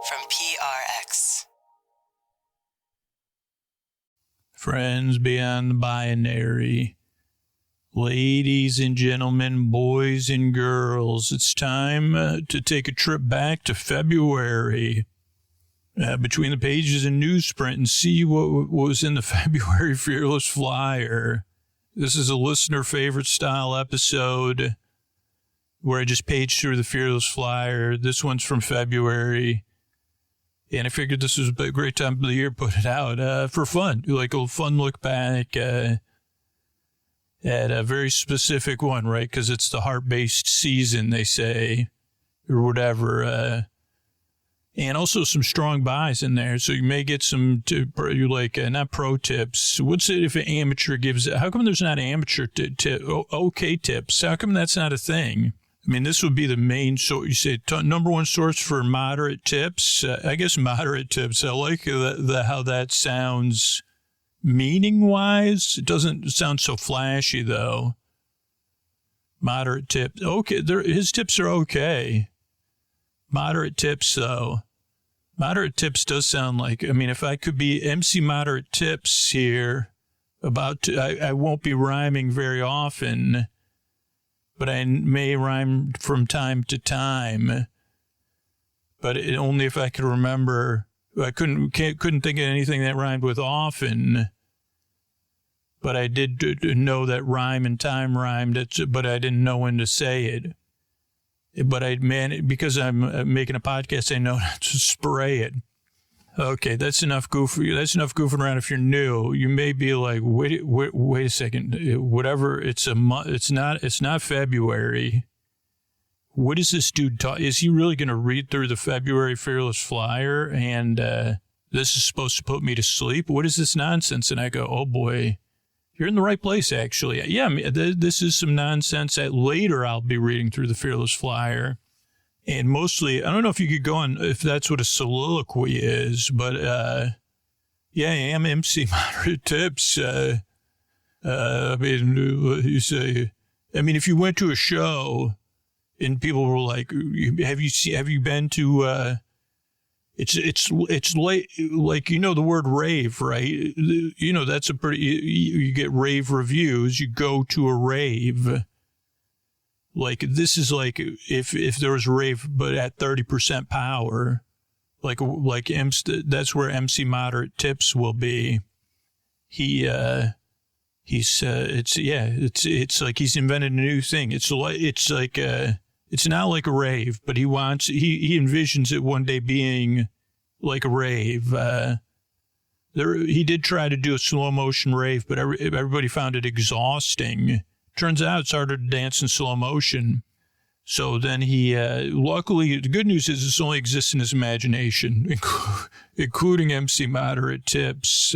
from PRX. Friends beyond the binary, ladies and gentlemen, boys and girls, it's time to take a trip back to February. Between the pages in newsprint and see what was in the February Fearless Flyer. This is a listener favorite style episode where I just page through the Fearless Flyer. This one's from February. And I figured this was a great time of the year to put it out for fun, like a fun look back at a very specific one, right? Because it's the heart-based season, they say, or whatever. And also some strong buys in there. So you may get some, not pro tips. What's it if an amateur gives it? How come there's not amateur okay tips? How come that's not a thing? I mean, this would be the main source. You say number one source for moderate tips. I guess moderate tips. I like how that sounds meaning-wise. It doesn't sound so flashy, though. Moderate tips. Okay, his tips are okay. Moderate tips, though. Moderate tips does sound like, I mean, if I could be MC Moderate Tips here, I won't be rhyming very often, but I may rhyme from time to time. But only if I could remember. I couldn't think of anything that rhymed with often. But I did know that rhyme and time rhymed, but I didn't know when to say it. But because I'm making a podcast, I know not to spray it. Okay, that's enough goofing around. If you're new, you may be like, wait a second. Whatever. It's not February. What is this dude is he really going to read through the February Fearless Flyer? And this is supposed to put me to sleep? What is this nonsense? And I go, oh boy. You're in the right place, actually. Yeah, this is some nonsense that later I'll be reading through the Fearless Flyer. And mostly, I don't know if you could go on, if that's what a soliloquy is, but yeah, I am MC Moderate Tips. I mean, if you went to a show and people were like, have you been to, It's like, you know, the word rave, right? You know, that's you get rave reviews. You go to a rave. Like, this is like if there was a rave, but at 30% power, like that's where MC Moderate Tips will be. It's like he's invented a new thing. It's not like a rave, but he envisions it one day being like a rave. He did try to do a slow motion rave, but everybody found it exhausting. Turns out it's harder to dance in slow motion. So then luckily, the good news is this only exists in his imagination, including MC Moderate Tips.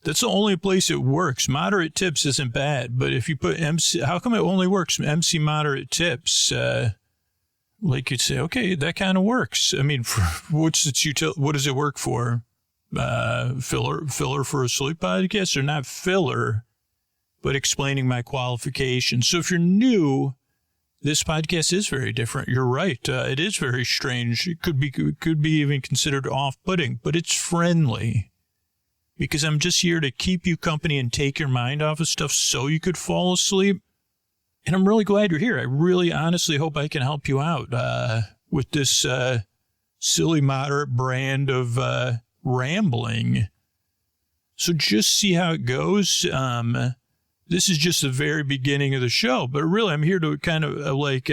That's the only place it works. Moderate Tips isn't bad, but if you put how come it only works MC Moderate Tips? Like you'd say, okay, that kind of works. I mean, what does it work for? Filler for a sleep podcast, or not filler, but explaining my qualifications. So if you're new, this podcast is very different. You're right. It is very strange. It could be even considered off-putting, but it's friendly. Because I'm just here to keep you company and take your mind off of stuff so you could fall asleep. And I'm really glad you're here. I really honestly hope I can help you out with this silly, moderate brand of rambling. So just see how it goes. This is just the very beginning of the show. But really, I'm here to kind of like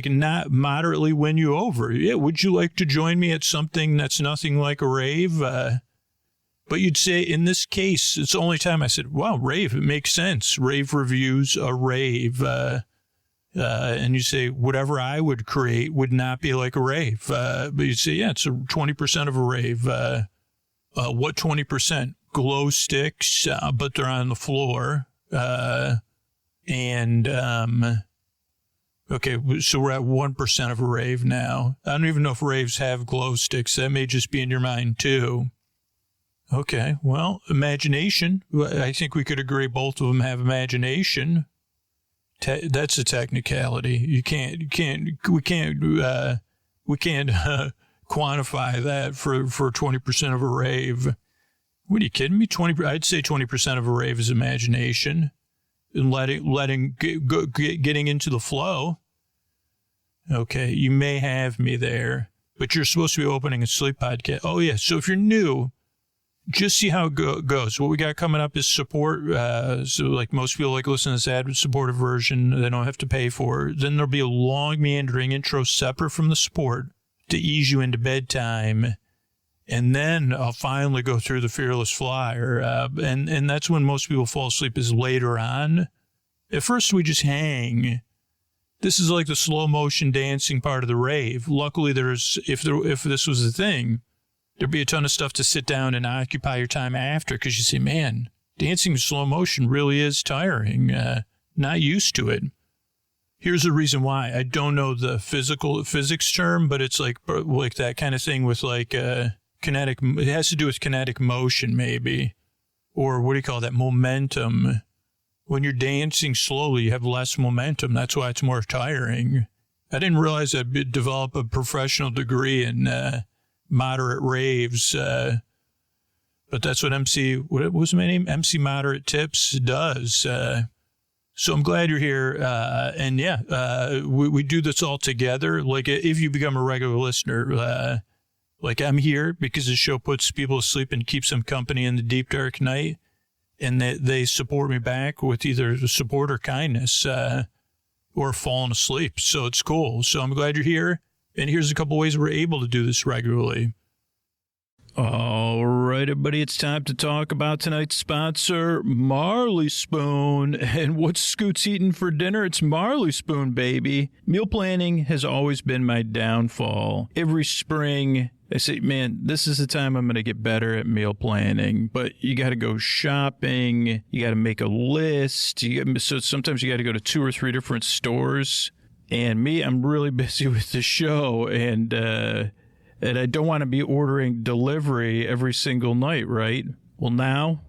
not moderately win you over. Yeah, would you like to join me at something that's nothing like a rave? But you'd say, in this case, it's the only time I said, wow, rave, it makes sense. Rave reviews, a rave. And you say, whatever I would create would not be like a rave. But you'd say, yeah, it's 20% of a rave. What 20%? Glow sticks, but they're on the floor. Okay, so we're at 1% of a rave now. I don't even know if raves have glow sticks. That may just be in your mind, too. Okay, well, imagination. I think we could agree both of them have imagination. That's a technicality. We can't We can't quantify that for 20% of a rave. What are you kidding me? I'd say 20% of a rave is imagination and getting into the flow. Okay, you may have me there, but you're supposed to be opening a sleep podcast. Oh, yeah. So if you're new, just see how it goes. What we got coming up is support. So like most people like listen to this ad-supported version. They don't have to pay for it. Then there'll be a long meandering intro separate from the support to ease you into bedtime. And then I'll finally go through the Fearless Flyer. And that's when most people fall asleep is later on. At first, we just hang. This is like the slow motion dancing part of the rave. Luckily, if this was a thing, there'd be a ton of stuff to sit down and occupy your time after, because you say, man, dancing in slow motion really is tiring. Not used to it. Here's the reason why. I don't know the physics term, but it's like that kind of thing with like kinetic. It has to do with kinetic motion, maybe, or what do you call that? Momentum. When you're dancing slowly, you have less momentum. That's why it's more tiring. I didn't realize I'd develop a professional degree in moderate raves, but that's what what was my name? MC Moderate Tips does. So I'm glad you're here. And yeah, we do this all together. Like if you become a regular listener, like I'm here because the show puts people to sleep and keeps them company in the deep, dark night. And they support me back with either support or kindness or falling asleep. So it's cool. So I'm glad you're here. And here's a couple ways we're able to do this regularly. All right, everybody, it's time to talk about tonight's sponsor, Marley Spoon. And what's Scoots eating for dinner? It's Marley Spoon, baby. Meal planning has always been my downfall. Every spring, I say, man, this is the time I'm going to get better at meal planning. But you got to go shopping. You got to make a list. So sometimes you got to go to 2 or 3 different stores. And me, I'm really busy with the show. And I don't want to be ordering delivery every single night, right? Well, now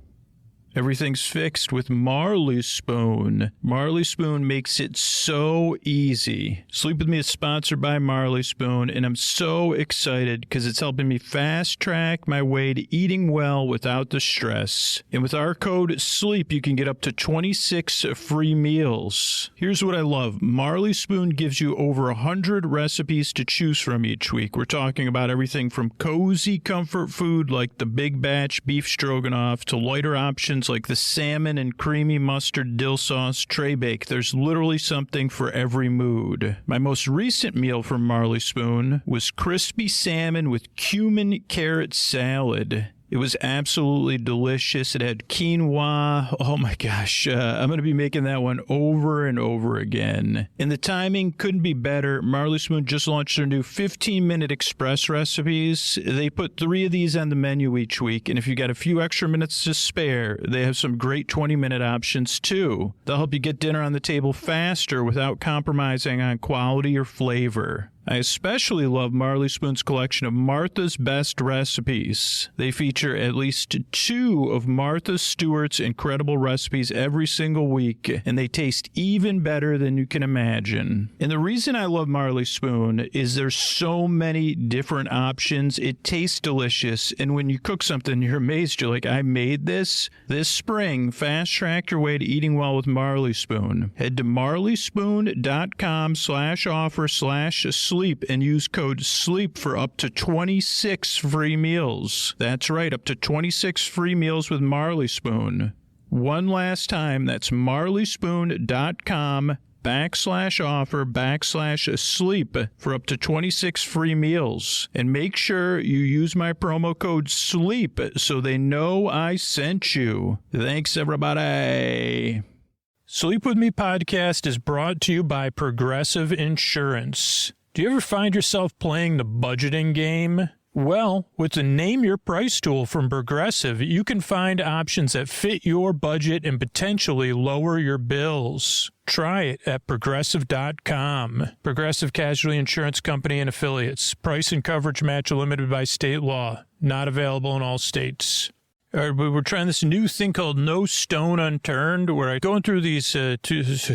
everything's fixed with Marley Spoon. Marley Spoon makes it so easy. Sleep With Me is sponsored by Marley Spoon, and I'm so excited because it's helping me fast track my way to eating well without the stress. And with our code SLEEP, you can get up to 26 free meals. Here's what I love. Marley Spoon gives you over 100 recipes to choose from each week. We're talking about everything from cozy comfort food like the Big Batch beef stroganoff to lighter options like the salmon and creamy mustard dill sauce tray bake. There's literally something for every mood. My most recent meal from Marley Spoon was crispy salmon with cumin carrot salad. It was absolutely delicious. It had quinoa. Oh my gosh. I'm going to be making that one over and over again. And the timing couldn't be better. Marley Spoon just launched their new 15-minute express recipes. They put 3 of these on the menu each week. And if you got a few extra minutes to spare, they have some great 20-minute options too. They'll help you get dinner on the table faster without compromising on quality or flavor. I especially love Marley Spoon's collection of Martha's Best Recipes. They feature at least 2 of Martha Stewart's incredible recipes every single week, and they taste even better than you can imagine. And the reason I love Marley Spoon is there's so many different options. It tastes delicious, and when you cook something, you're amazed. You're like, I made this spring. Fast track your way to eating well with Marley Spoon. Head to marleyspoon.com/offer/sleep and use code SLEEP for up to 26 free meals. That's right, up to 26 free meals with Marley Spoon. One last time, that's marleyspoon.com/offer/sleep for up to 26 free meals. And make sure you use my promo code SLEEP so they know I sent you. Thanks, everybody. Sleep With Me podcast is brought to you by Progressive Insurance. Do you ever find yourself playing the budgeting game? Well, with the Name Your Price tool from Progressive, you can find options that fit your budget and potentially lower your bills. Try it at Progressive.com. Progressive Casualty Insurance Company and Affiliates. Price and coverage match limited by state law. Not available in all states. We're trying this new thing called No Stone Unturned, where I'm going through these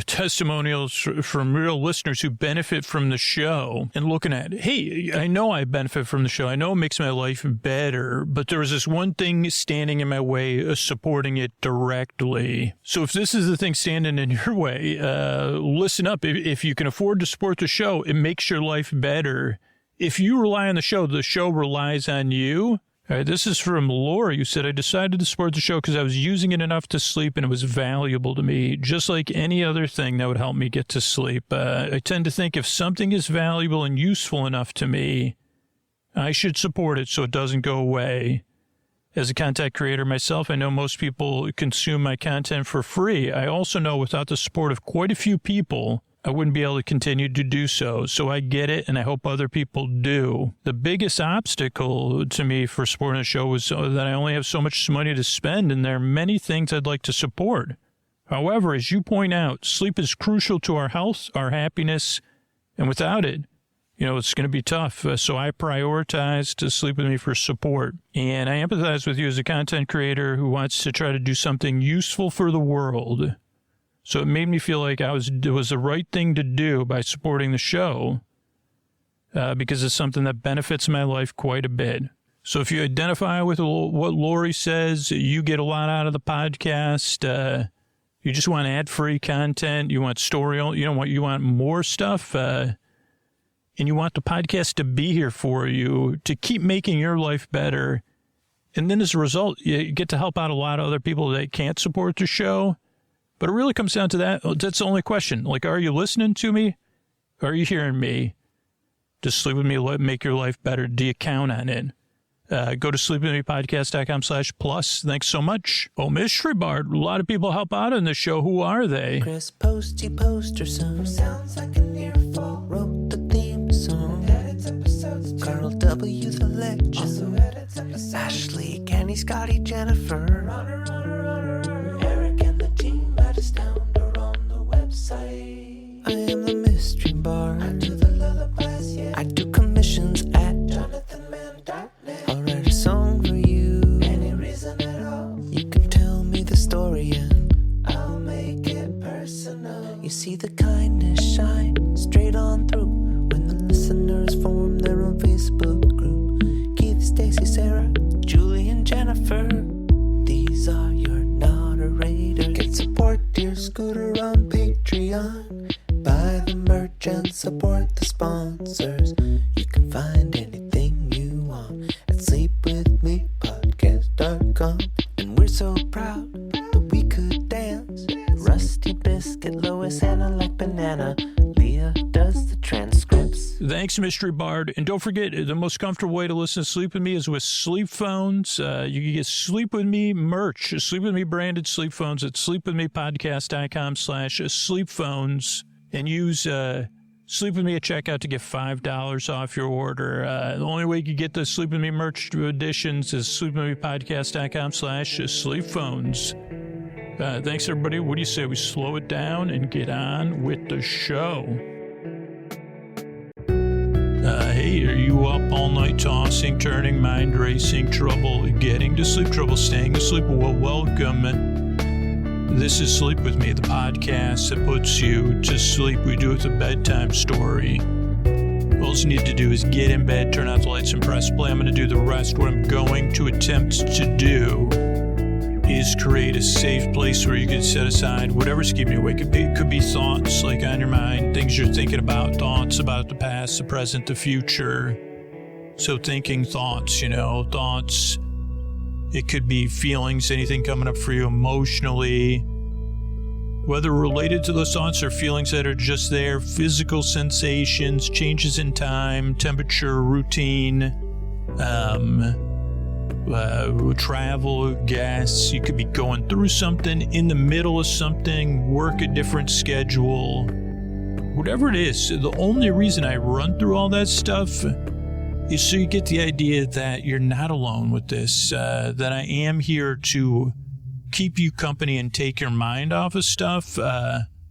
testimonials from real listeners who benefit from the show and looking at, hey, I know I benefit from the show. I know it makes my life better, but there was this one thing standing in my way of supporting it directly. So if this is the thing standing in your way, listen up. If you can afford to support the show, it makes your life better. If you rely on the show relies on you. All right, this is from Lori, who said, I decided to support the show because I was using it enough to sleep and it was valuable to me, just like any other thing that would help me get to sleep. I tend to think if something is valuable and useful enough to me, I should support it so it doesn't go away. As a content creator myself, I know most people consume my content for free. I also know without the support of quite a few people, I wouldn't be able to continue to do so. So I get it, and I hope other people do. The biggest obstacle to me for supporting the show was that I only have so much money to spend, and there are many things I'd like to support. However, as you point out, sleep is crucial to our health, our happiness, and without it, it's going to be tough. So I prioritize to Sleep With Me for support. And I empathize with you as a content creator who wants to try to do something useful for the world. So it made me feel like it was the right thing to do by supporting the show because it's something that benefits my life quite a bit. So if you identify with what Lori says, you get a lot out of the podcast. You just want ad-free content. You want story. You want more stuff. And you want the podcast to be here for you to keep making your life better. And then as a result, you get to help out a lot of other people that can't support the show. But it really comes down to that. That's the only question. Like, are you listening to me? Are you hearing me? Does Sleep With Me make your life better? Do you count on it? Go to sleepwithmepodcast.com/plus. Thanks so much. Oh, Mystery Bard. A lot of people help out on this show. Who are they? Chris Posty Poster Son. Sounds like an earful. Wrote the theme song. Edits episodes. Carl W. the Legend. Also edits episodes. Ashley, Kenny, Scotty, Jennifer. Runner. Eric and the team. Astound or on the website. I am the Mystery Bard. I do the lullabies, yeah. I do commissions at jonathanmann.net. I'll write a song for you. Any reason at all. You can tell me the story and I'll make it personal. You see the kindness shine straight on through when the listeners form their own Facebook group. Keith, Stacy, Sarah, Julie, and Jennifer. These are your moderators. Get support dear Scooter on Patreon. Buy the merch and support the sponsors. You can find anything you want at sleepwithmepodcast.com. And we're so proud that we could dance. Rusty Biscuit, Lois, Anna like banana. Leah does the transcripts. Thanks, Mystery Bard. And don't forget, the most comfortable way to listen to Sleep With Me is with sleep phones. You can get Sleep With Me merch, Sleep With Me branded sleep phones at sleepwithmepodcast.com/sleep-phones and use Sleep With Me at checkout to get $5 off your order. The only way you can get the Sleep With Me merch editions is sleepwithmepodcast.com/sleep-phones. Thanks, everybody. What do you say we slow it down and get on with the show? Hey, are you up all night tossing, turning, mind racing, trouble getting to sleep, trouble staying asleep? Well, welcome. This is Sleep With Me, the podcast that puts you to sleep. We do it with a bedtime story. All you need to do is get in bed, turn out the lights, and press play. I'm going to do the rest. What I'm going to attempt to do is create a safe place where you can set aside whatever's keeping you awake. It could be thoughts like on your mind, things you're thinking about, thoughts about the past, the present, the future. So thinking thoughts, thoughts. It could be feelings, anything coming up for you emotionally, whether related to those thoughts or feelings that are just there, physical sensations, changes in time, temperature, routine, travel, gas. You could be going through something, in the middle of something, work a different schedule, whatever it is. The only reason I run through all that stuff is so you get the idea that you're not alone with this, that I am here to keep you company and take your mind off of stuff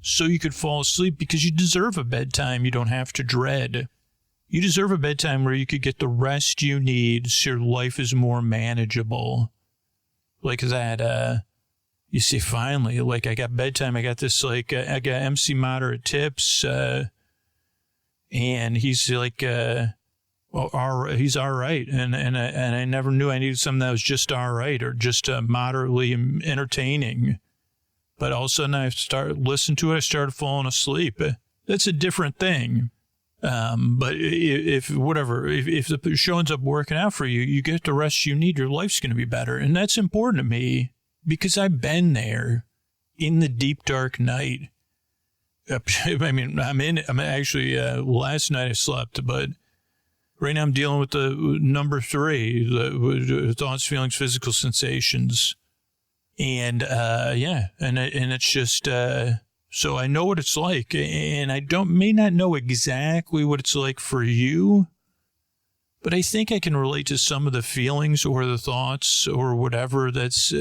so you could fall asleep, because you deserve a bedtime you don't have to dread. You deserve a bedtime where you could get the rest you need so your life is more manageable. like that, you see, finally, like I got bedtime. I got this, like, I got MC Moderate Tips, and he's like, he's all right. And I never knew I needed something that was just all right or just moderately entertaining. But all of a sudden I started listening to it. I started falling asleep. That's a different thing. But if the show ends up working out for you, you get the rest you need, your life's going to be better. And that's important to me because I've been there in the deep, dark night. I mean, I'm actually, last night I slept, but right now I'm dealing with the number 3, the thoughts, feelings, physical sensations. And, and it's just, so I know what it's like, and I may not know exactly what it's like for you, but I think I can relate to some of the feelings or the thoughts or whatever that's,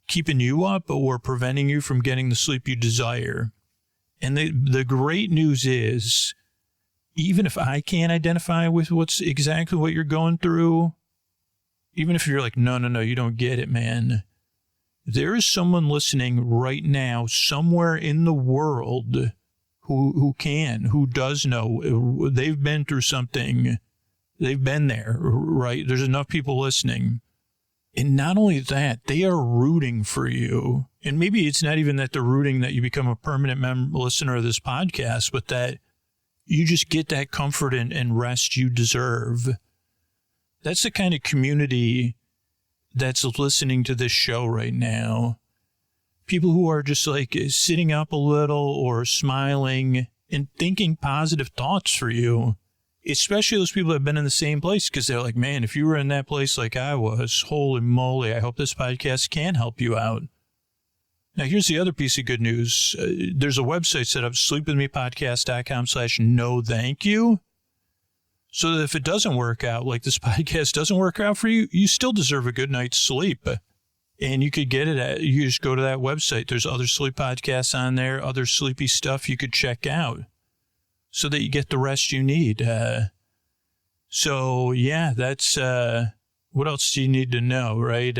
keeping you up or preventing you from getting the sleep you desire. And the great news is, even if I can't identify with exactly what you're going through, even if you're like, no, you don't get it, man. There is someone listening right now somewhere in the world who does know. They've been through something. They've been there, right? There's enough people listening. And not only that, they are rooting for you. And maybe it's not even that they're rooting that you become a permanent listener of this podcast, but that you just get that comfort and rest you deserve. That's the kind of community that's listening to this show right now. People who are just like sitting up a little or smiling and thinking positive thoughts for you, especially those people that have been in the same place, because they're like, man, if you were in that place like I was, holy moly, I hope this podcast can help you out. Now, here's the other piece of good news. There's a website set up, sleepwithmepodcast.com/no thank you. So that if it doesn't work out, like this podcast doesn't work out for you, you still deserve a good night's sleep. And you could get it you just go to that website. There's other sleep podcasts on there, other sleepy stuff you could check out so that you get the rest you need. So, yeah, that's what else do you need to know, right?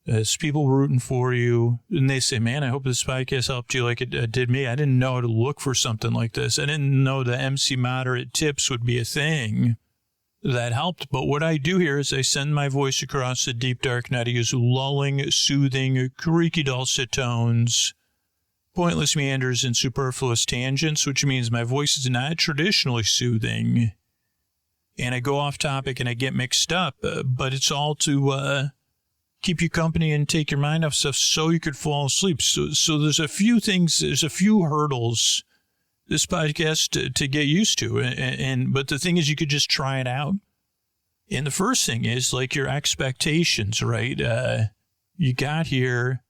There's people rooting for you, and they say, man, I hope this podcast helped you like it did me. I didn't know how to look for something like this. I didn't know the MC Moderate Tips would be a thing that helped. But what I do here is I send my voice across the deep, dark night. I use lulling, soothing, creaky, dulcet tones, pointless meanders, and superfluous tangents, which means my voice is not traditionally soothing. And I go off topic and I get mixed up, but it's all to keep you company and take your mind off stuff so you could fall asleep. So there's a few hurdles this podcast to get used to. But the thing is, you could just try it out. And the first thing is like your expectations, right? You got here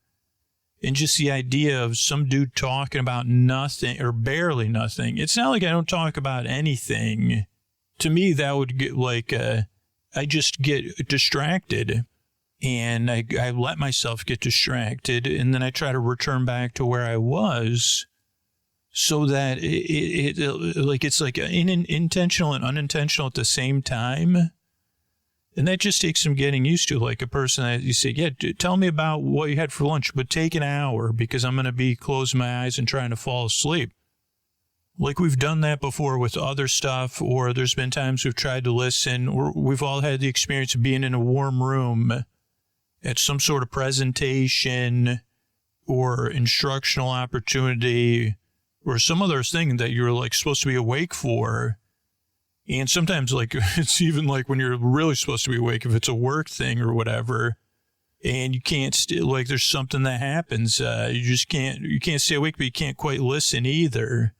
and just the idea of some dude talking about nothing or barely nothing. It's not like I don't talk about anything. To me, that would get like, I just get distracted. And I let myself get distracted, and then I try to return back to where I was so that it's like intentional and unintentional at the same time. And that just takes some getting used to, like a person that you say, yeah, tell me about what you had for lunch, but take an hour because I'm going to be closing my eyes and trying to fall asleep. Like we've done that before with other stuff, or there's been times we've tried to listen, or we've all had the experience of being in a warm room at some sort of presentation or instructional opportunity or some other thing that you're like supposed to be awake for. And sometimes like it's even like when you're really supposed to be awake, if it's a work thing or whatever, and you can't like there's something that happens, you can't stay awake, but you can't quite listen either.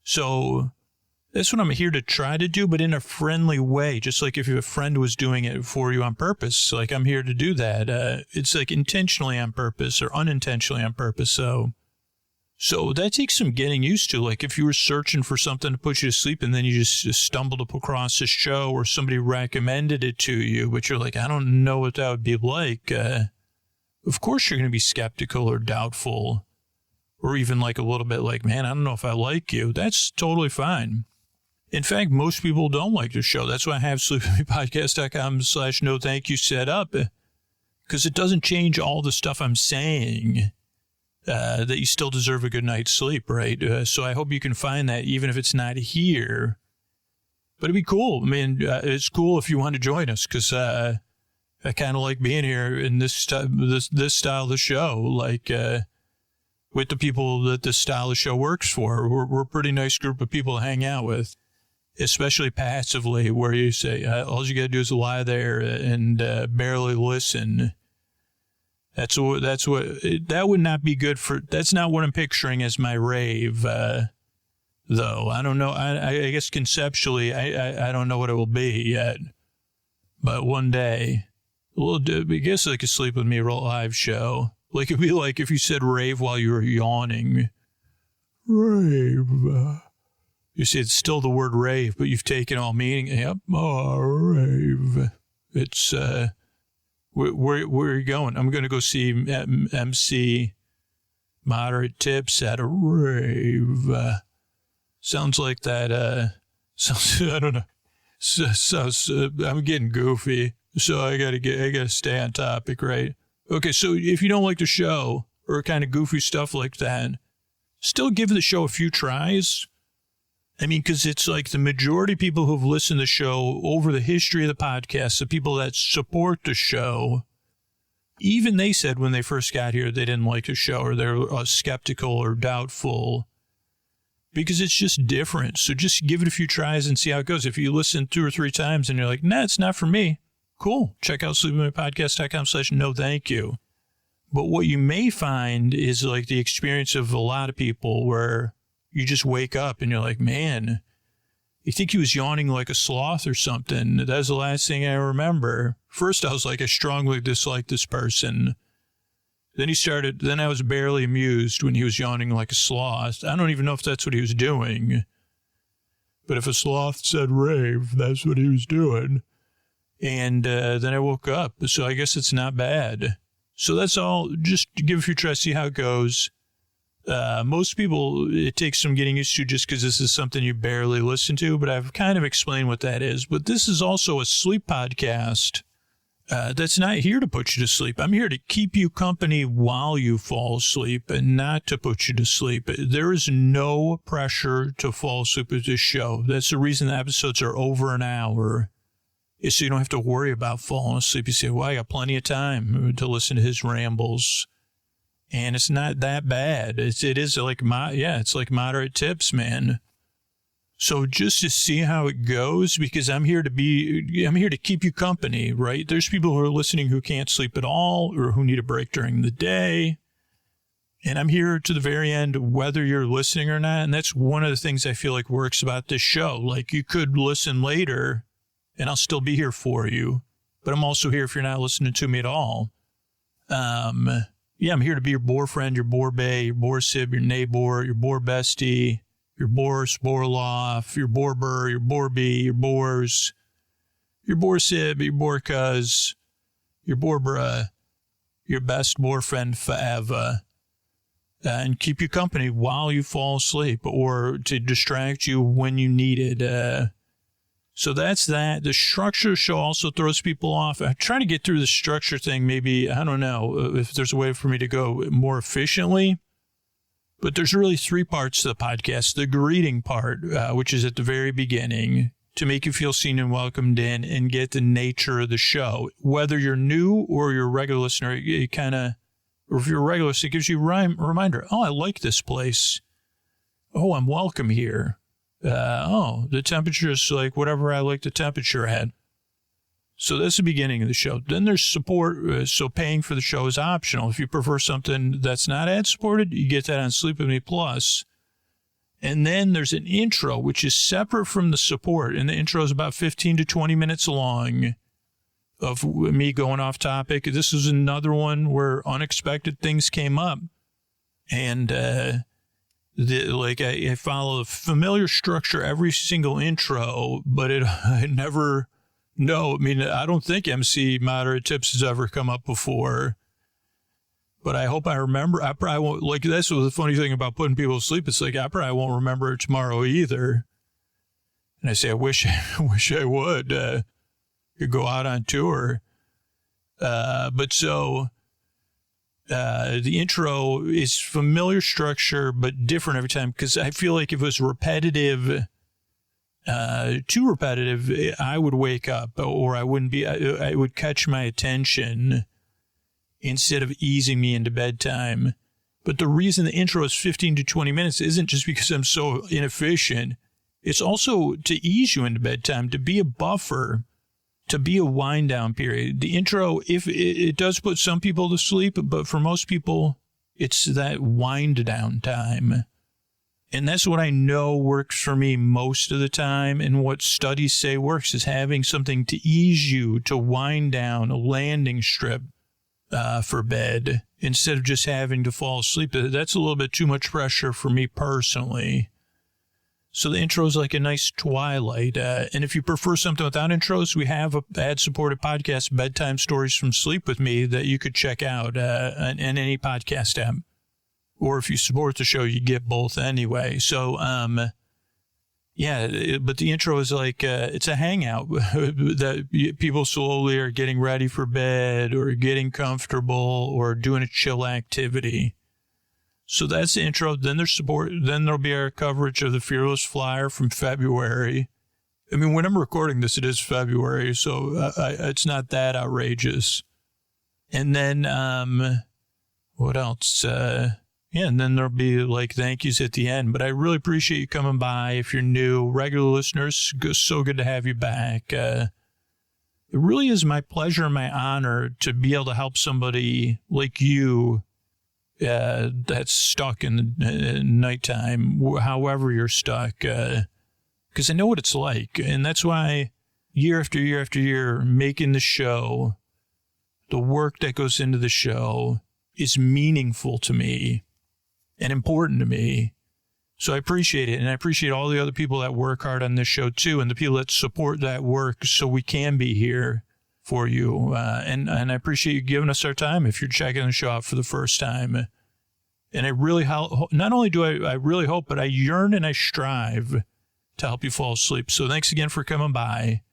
So that's what I'm here to try to do, but in a friendly way, just like if a friend was doing it for you on purpose. Like I'm here to do that. It's like intentionally on purpose or unintentionally on purpose. So that takes some getting used to. Like if you were searching for something to put you to sleep and then you just stumbled across a show or somebody recommended it to you, but you're like, I don't know what that would be like. Of course you're going to be skeptical or doubtful or even like a little bit like, man, I don't know if I like you. That's totally fine. In fact, most people don't like the show. That's why I have sleepwithmepodcast.com/no thank you set up, because it doesn't change all the stuff I'm saying, that you still deserve a good night's sleep, right? So I hope you can find that even if it's not here. But it'd be cool. I mean, it's cool if you want to join us, because I kind of like being here in this style of the show, like with the people that this style of show works for. We're a pretty nice group of people to hang out with, especially passively, where you say, all you got to do is lie there and barely listen. That would not be good for, that's not what I'm picturing as my rave, though. I don't know. I guess conceptually, I don't know what it will be yet. But one day, I guess like a Sleep With Me live show. Like, it'd be like if you said rave while you were yawning. Rave. You see, it's still the word rave, but you've taken all meaning. Yep. Oh, rave. It's, where are you going? I'm going to go see MC Moderate Tips at a rave. Sounds like that, I don't know. I'm getting goofy, so I gotta stay on topic, right? Okay, so if you don't like the show or kind of goofy stuff like that, still give the show a few tries. I mean, because it's like the majority of people who've listened to the show over the history of the podcast, the people that support the show, even they said when they first got here they didn't like the show, or they're skeptical or doubtful, because it's just different. So just give it a few tries and see how it goes. If you listen 2 or 3 times and you're like, nah, it's not for me, cool. Check out sleepwithmepodcast.com/no thank you. But what you may find is like the experience of a lot of people where you just wake up and you're like, man, you think he was yawning like a sloth or something. That's the last thing I remember. First, I was like, I strongly dislike this person. Then I was barely amused when he was yawning like a sloth. I don't even know if that's what he was doing. But if a sloth said rave, that's what he was doing. And then I woke up. So I guess it's not bad. So that's all. Just give a few tries, see how it goes. Most people, it takes some getting used to just because this is something you barely listen to, but I've kind of explained what that is. But this is also a sleep podcast that's not here to put you to sleep. I'm here to keep you company while you fall asleep and not to put you to sleep. There is no pressure to fall asleep with this show. That's the reason the episodes are over an hour, is so you don't have to worry about falling asleep. You say, well, I got plenty of time to listen to his rambles. And it's not that bad. It's like moderate tips, man. So just to see how it goes, because I'm here to keep you company, right? There's people who are listening who can't sleep at all or who need a break during the day. And I'm here to the very end, whether you're listening or not. And that's one of the things I feel like works about this show. Like, you could listen later and I'll still be here for you, but I'm also here if you're not listening to me at all. Yeah, I'm here to be your boar friend, your boar bae, your boar sib, your neighbor, your boar bestie, your boar sporloff, your boar burr, your boar bee, your boars, your boar sib, your boar cuz, your boar bruh, your best boar friend forever, and keep you company while you fall asleep or to distract you when you need it. So that's that. The structure show also throws people off. I'm trying to get through the structure thing. Maybe, I don't know if there's a way for me to go more efficiently. But there's really 3 parts to the podcast. The greeting part, which is at the very beginning, to make you feel seen and welcomed in and get the nature of the show. Whether you're new or you're a regular listener, it kind of, or if you're a regular listener, it gives you a reminder. Oh, I like this place. Oh, I'm welcome here. The temperature is like whatever I like the temperature at. So that's the beginning of the show. Then there's support. So paying for the show is optional. If you prefer something that's not ad supported, you get that on Sleep With Me Plus. And then there's an intro, which is separate from the support. And the intro is about 15 to 20 minutes long of me going off topic. This is another one where unexpected things came up. And, I follow a familiar structure every single intro, but I never know. I mean, I don't think MC Moderate Tips has ever come up before, but I hope I remember. I probably won't, like, that's the funny thing about putting people to sleep. It's like, I probably won't remember it tomorrow either. And I say, I wish I would could go out on tour. But so the intro is familiar structure, but different every time, because I feel like if it was repetitive, too repetitive, I would wake up, or I wouldn't be, I would catch my attention instead of easing me into bedtime. But the reason the intro is 15 to 20 minutes isn't just because I'm so inefficient. It's also to ease you into bedtime, to be a buffer, to be a wind down period. The intro, if it does put some people to sleep, but for most people, it's that wind down time. And that's what I know works for me most of the time. And what studies say works is having something to ease you, to wind down, a landing strip for bed, instead of just having to fall asleep. That's a little bit too much pressure for me personally. So the intro is like a nice twilight. And if you prefer something without intros, we have a ad-supported podcast, Bedtime Stories from Sleep with Me, that you could check out in any podcast app. Or if you support the show, you get both anyway. So, but the intro is like, it's a hangout that people slowly are getting ready for bed or getting comfortable or doing a chill activity. So that's the intro. Then there's support. Then there'll be our coverage of the Fearless Flyer from February. I mean, when I'm recording this, it is February, so it's not that outrageous. And then, what else? And then there'll be like thank yous at the end. But I really appreciate you coming by. If you're new, regular listeners, so good to have you back. It really is my pleasure and my honor to be able to help somebody like you that's stuck in the nighttime, however you're stuck, because I know what it's like. And that's why year after year after year, making the show, the work that goes into the show is meaningful to me and important to me. So I appreciate it. And I appreciate all the other people that work hard on this show too, and the people that support that work so we can be here for you. And I appreciate you giving us our time if you're checking the show out for the first time. And I really, not only do I really hope, but I yearn and I strive to help you fall asleep. So thanks again for coming by.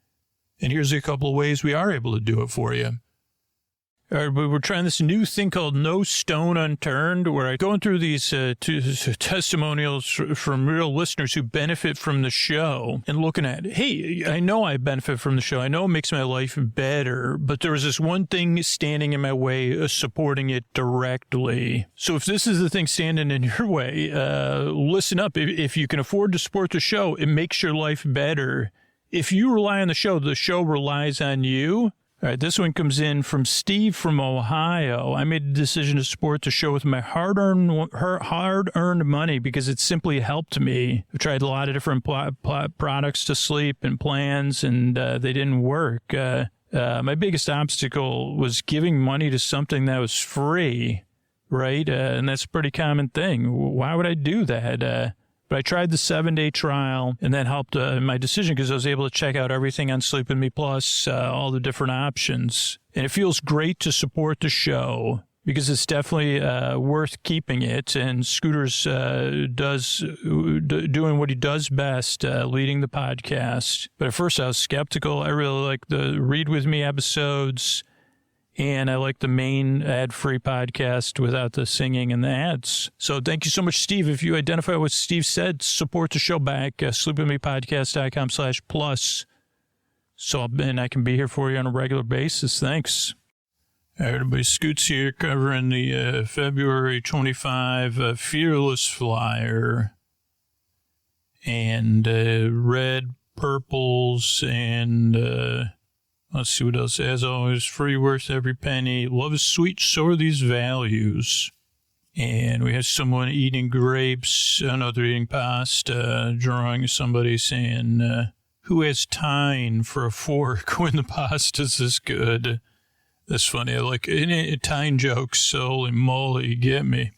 And here's a couple of ways we are able to do it for you. All right, we're trying this new thing called No Stone Unturned, where I'm going through these testimonials from real listeners who benefit from the show and looking at, hey, I know I benefit from the show. I know it makes my life better, but there was this one thing standing in my way of supporting it directly. So if this is the thing standing in your way, listen up. If you can afford to support the show, it makes your life better. If you rely on the show relies on you. All right, this one comes in from Steve from Ohio. I made a decision to support the show with my hard-earned money because it simply helped me. I've tried a lot of different products to sleep and plans, and they didn't work. My biggest obstacle was giving money to something that was free, right? And that's a pretty common thing. Why would I do that? But I tried the 7-day trial, and that helped my decision because I was able to check out everything on Sleep With Me Plus, all the different options. And it feels great to support the show because it's definitely worth keeping it. And Scooter's doing what he does best, leading the podcast. But at first I was skeptical. I really like the Read With Me episodes. And I like the main ad-free podcast without the singing and the ads. So thank you so much, Steve. If you identify what Steve said, support the show back, sleepwithmepodcast.com/plus. So I can be here for you on a regular basis. Thanks. All right, everybody, Scoots here covering the February 25 Fearless Flyer. And red, purples, and... let's see what else. As always, free, worth every penny. Love is sweet, so are these values. And we have someone eating grapes. Oh, no, they're eating pasta. Drawing somebody saying, who has time for a fork when the pasta's this good? That's funny. I like time jokes. Holy moly, you get me.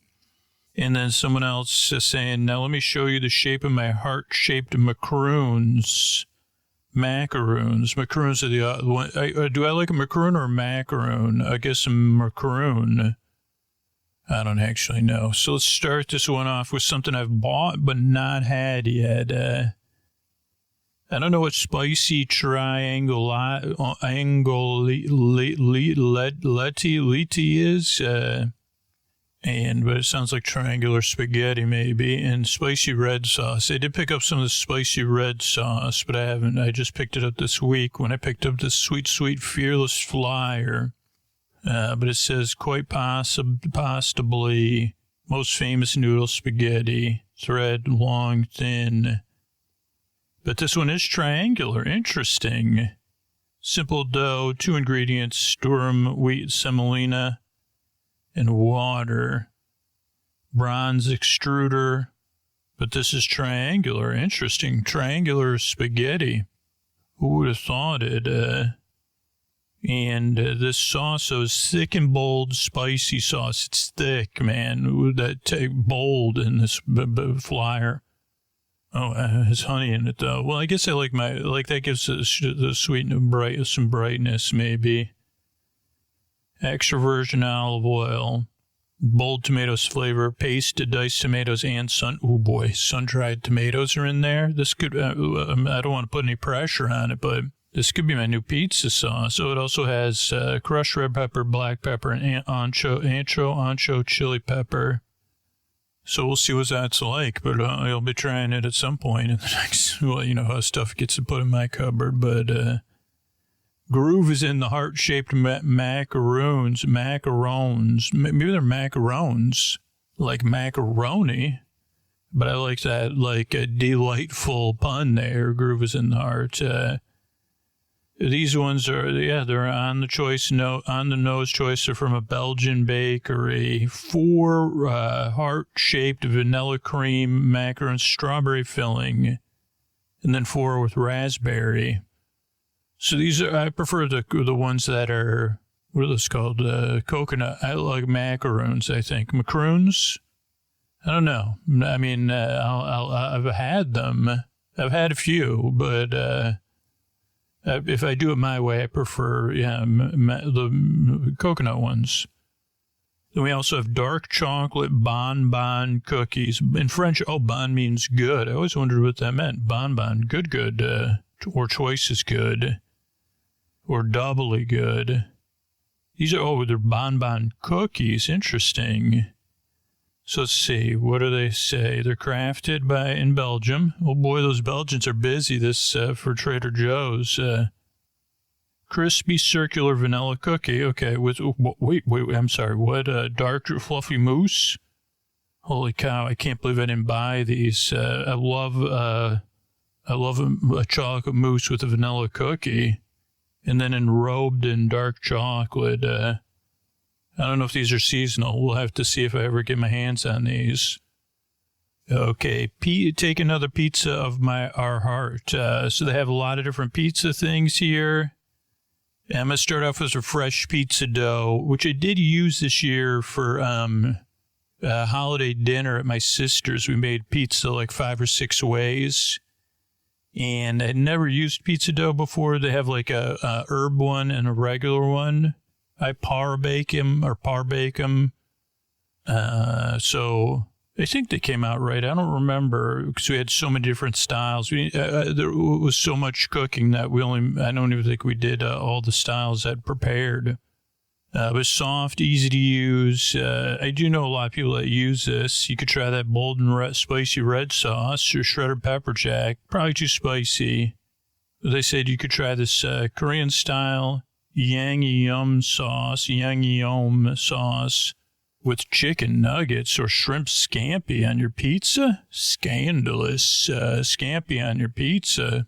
And then someone else saying, now let me show you the shape of my heart-shaped macaroons. Macaroons. Macaroons are the other one. Do I like a macaroon or a macaroon? I guess a macaroon. I don't actually know. So let's start this one off with something I've bought but not had yet. I don't know what spicy triangle is, but it sounds like triangular spaghetti maybe, and spicy red sauce. I did pick up some of the spicy red sauce, but I just picked it up this week when I picked up this Sweet Fearless flyer. But it says quite possibly most famous noodle spaghetti, thread, long, thin. But this one is triangular. Interesting. Simple dough, 2 ingredients, durum wheat semolina, and water. Bronze extruder. But this is triangular. Interesting. Triangular spaghetti. Who would have thought it? And this sauce is thick and bold, spicy sauce. It's thick, man. That bold in this flyer. Oh, it has honey in it, though. Well, I guess I like that gives the sweet and some brightness, maybe. Extra virgin olive oil, bold tomatoes flavor, paste to diced tomatoes, and sun-dried tomatoes are in there. This could, I don't want to put any pressure on it, but this could be my new pizza sauce. So it also has crushed red pepper, black pepper, and ancho chili pepper. So we'll see what that's like, but I'll be trying it at some point in the next, well, you know how stuff gets put in my cupboard, but groove is in the heart-shaped macarons. Maybe they're macarons, like macaroni, but I like that, like a delightful pun there. Groove is in the heart. These ones are, they're on the nose choice. They're from a Belgian bakery. 4 heart-shaped vanilla cream macarons, strawberry filling, and then 4 with raspberry. So these are, I prefer the ones that are, what are those called? Coconut. I like macaroons, I think. Macaroons? I don't know. I mean, I've had them. I've had a few, but if I do it my way, I prefer the coconut ones. Then we also have dark chocolate bonbon cookies. In French, bon means good. I always wondered what that meant. Bonbon, good, or twice as good, or doubly good. These are, they're bonbon cookies. Interesting. So let's see, what do they say? They're crafted in Belgium. Oh boy, those Belgians are busy for Trader Joe's. Crispy circular vanilla cookie. Okay, wait, I'm sorry, what? Dark fluffy mousse? Holy cow, I can't believe I didn't buy these. I love a chocolate mousse with a vanilla cookie. And then enrobed in dark chocolate. I don't know if these are seasonal. We'll have to see if I ever get my hands on these. Okay, take another pizza of our heart. So they have a lot of different pizza things here. I'm going to start off with a fresh pizza dough, which I did use this year for holiday dinner at my sister's. We made pizza like 5 or 6 ways. And I had never used pizza dough before. They have like a herb one and a regular one. I par bake them. So I think they came out right. I don't remember because we had so many different styles. There was so much cooking that I don't even think we did all the styles that prepared. It was soft, easy to use. I do know a lot of people that use this. You could try that bold and spicy red sauce or shredded pepper jack. Probably too spicy. They said you could try this Korean style yang yum sauce with chicken nuggets or shrimp scampi on your pizza. Scandalous. Scampi on your pizza.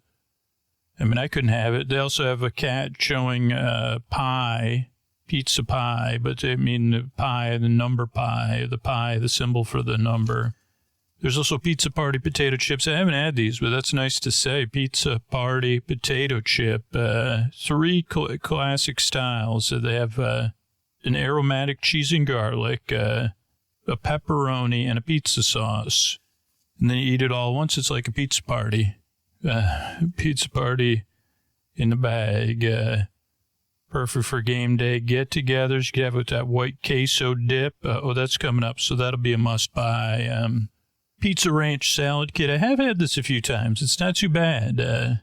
I mean, I couldn't have it. They also have a cat showing pie, pizza pie, but they mean the pie, the number pie, the symbol for the number. There's also Pizza Party potato chips. I haven't had these, but that's nice to say. Pizza Party potato chip. 3 classic styles. So they have an aromatic cheese and garlic, a pepperoni, and a pizza sauce. And then you eat it all once. It's like a pizza party. Pizza Party in the bag. Perfect for game day get-togethers. You can have it with that white queso dip. That's coming up, so that'll be a must-buy. Pizza Ranch salad kit. I have had this a few times. It's not too bad.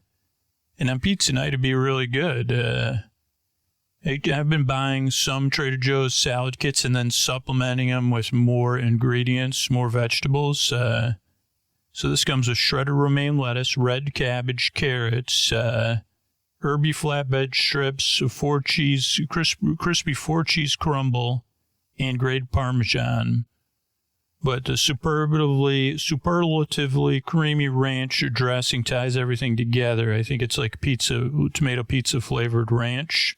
And on pizza night, it'd be really good. I've been buying some Trader Joe's salad kits and then supplementing them with more ingredients, more vegetables. So this comes with shredded romaine lettuce, red cabbage, carrots, herby flatbed strips, crispy 4-cheese crumble, and grated Parmesan. But the superlatively creamy ranch dressing ties everything together. I think it's like tomato pizza flavored ranch,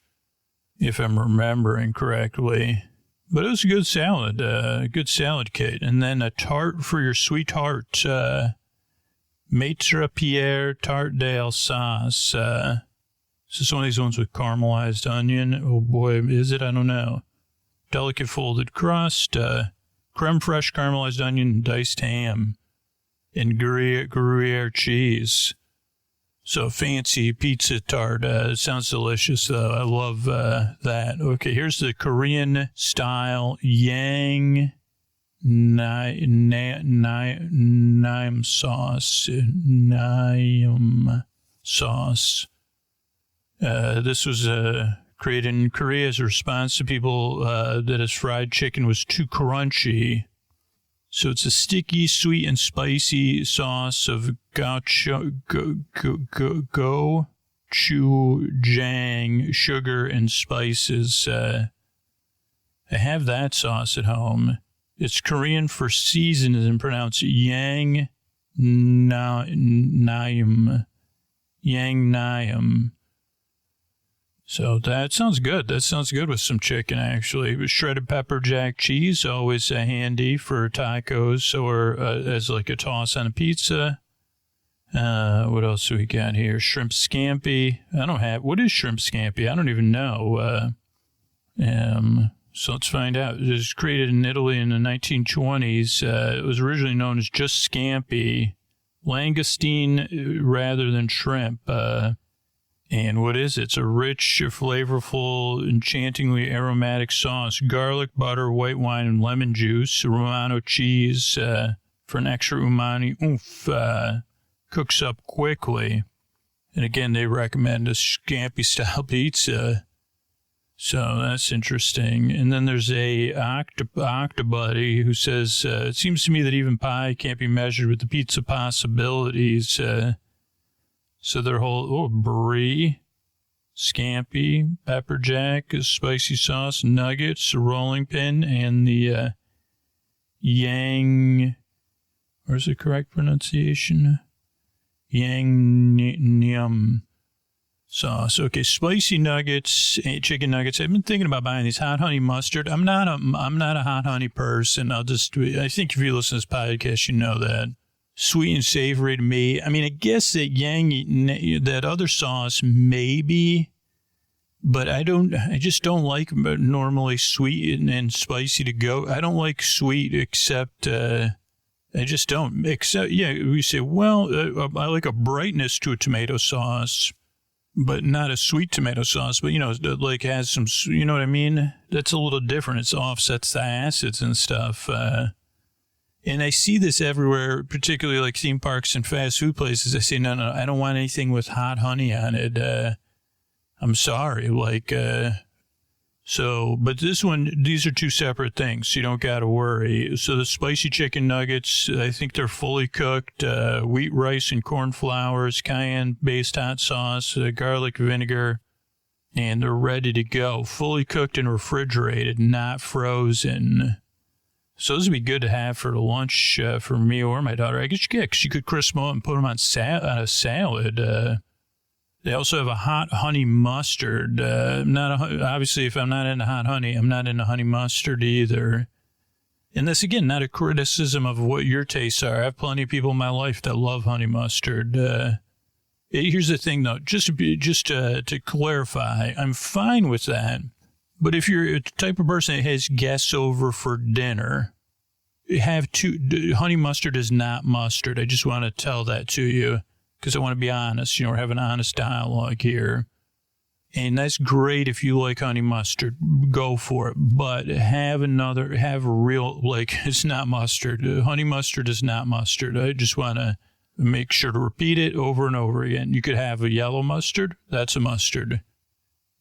if I'm remembering correctly. But it was a good salad kit. And then a tart for your sweetheart, Maitre Pierre Tarte d'Ale sauce. This is one of these ones with caramelized onion. Oh boy, is it? I don't know. Delicate folded crust, creme fraiche caramelized onion and diced ham, and Gruyere cheese. So fancy pizza tart. Sounds delicious, though. I love that. Okay, here's the Korean style Yang Naim sauce. Naim sauce. This was created in Korea as a response to people that his fried chicken was too crunchy. So it's a sticky, sweet, and spicy sauce of gochujang, sugar, and spices. I have that sauce at home. It's Korean for season and pronounced Yang Naim. Yang Naim. So that sounds good. That sounds good with some chicken, actually. Shredded pepper jack cheese, always handy for tacos or as like a toss on a pizza. What else do we got here? Shrimp scampi. What is shrimp scampi? I don't even know. So let's find out. It was created in Italy in the 1920s. It was originally known as just scampi, langoustine rather than shrimp. And what is it? It's a rich, flavorful, enchantingly aromatic sauce. Garlic, butter, white wine, and lemon juice. Romano cheese for an extra umami oomph. Cooks up quickly. And again, they recommend a scampi-style pizza. So that's interesting. And then there's a Octobuddy who says, it seems to me that even pie can't be measured with the pizza possibilities. So their whole, brie, scampi, pepper jack, spicy sauce, nuggets, rolling pin, and the Yang, where's the correct pronunciation? Yang Nyum sauce. Okay, spicy nuggets, chicken nuggets. I've been thinking about buying these hot honey mustard. I'm not a hot honey person. I think if you listen to this podcast, you know that. Sweet and savory to me. I mean, I guess that other sauce maybe, but I just don't like normally sweet and spicy to go. I don't like sweet except, I just don't. Except, we say, well, I like a brightness to a tomato sauce, but not a sweet tomato sauce, but, like has some, you know what I mean? That's a little different. It offsets the acids and stuff. And I see this everywhere, particularly like theme parks and fast food places. I say, no, I don't want anything with hot honey on it. I'm sorry. But this one, these are two separate things. So you don't got to worry. So the spicy chicken nuggets, I think they're fully cooked. Wheat, rice, and corn flours, cayenne-based hot sauce, garlic vinegar, and they're ready to go. Fully cooked and refrigerated, not frozen. So this would be good to have for lunch for me or my daughter. I guess you could crisp them up and put them on a salad. They also have a hot honey mustard. Obviously, if I'm not into hot honey, I'm not into honey mustard either. And this, again, not a criticism of what your tastes are. I have plenty of people in my life that love honey mustard. Here's the thing, though, just to clarify, I'm fine with that. But if you're the type of person that has guests over for dinner, honey mustard is not mustard. I just want to tell that to you because I want to be honest. We're having an honest dialogue here. And that's great if you like honey mustard. Go for it. But have real, it's not mustard. Honey mustard is not mustard. I just want to Make sure to repeat it over and over again. You could have a yellow mustard. That's a mustard.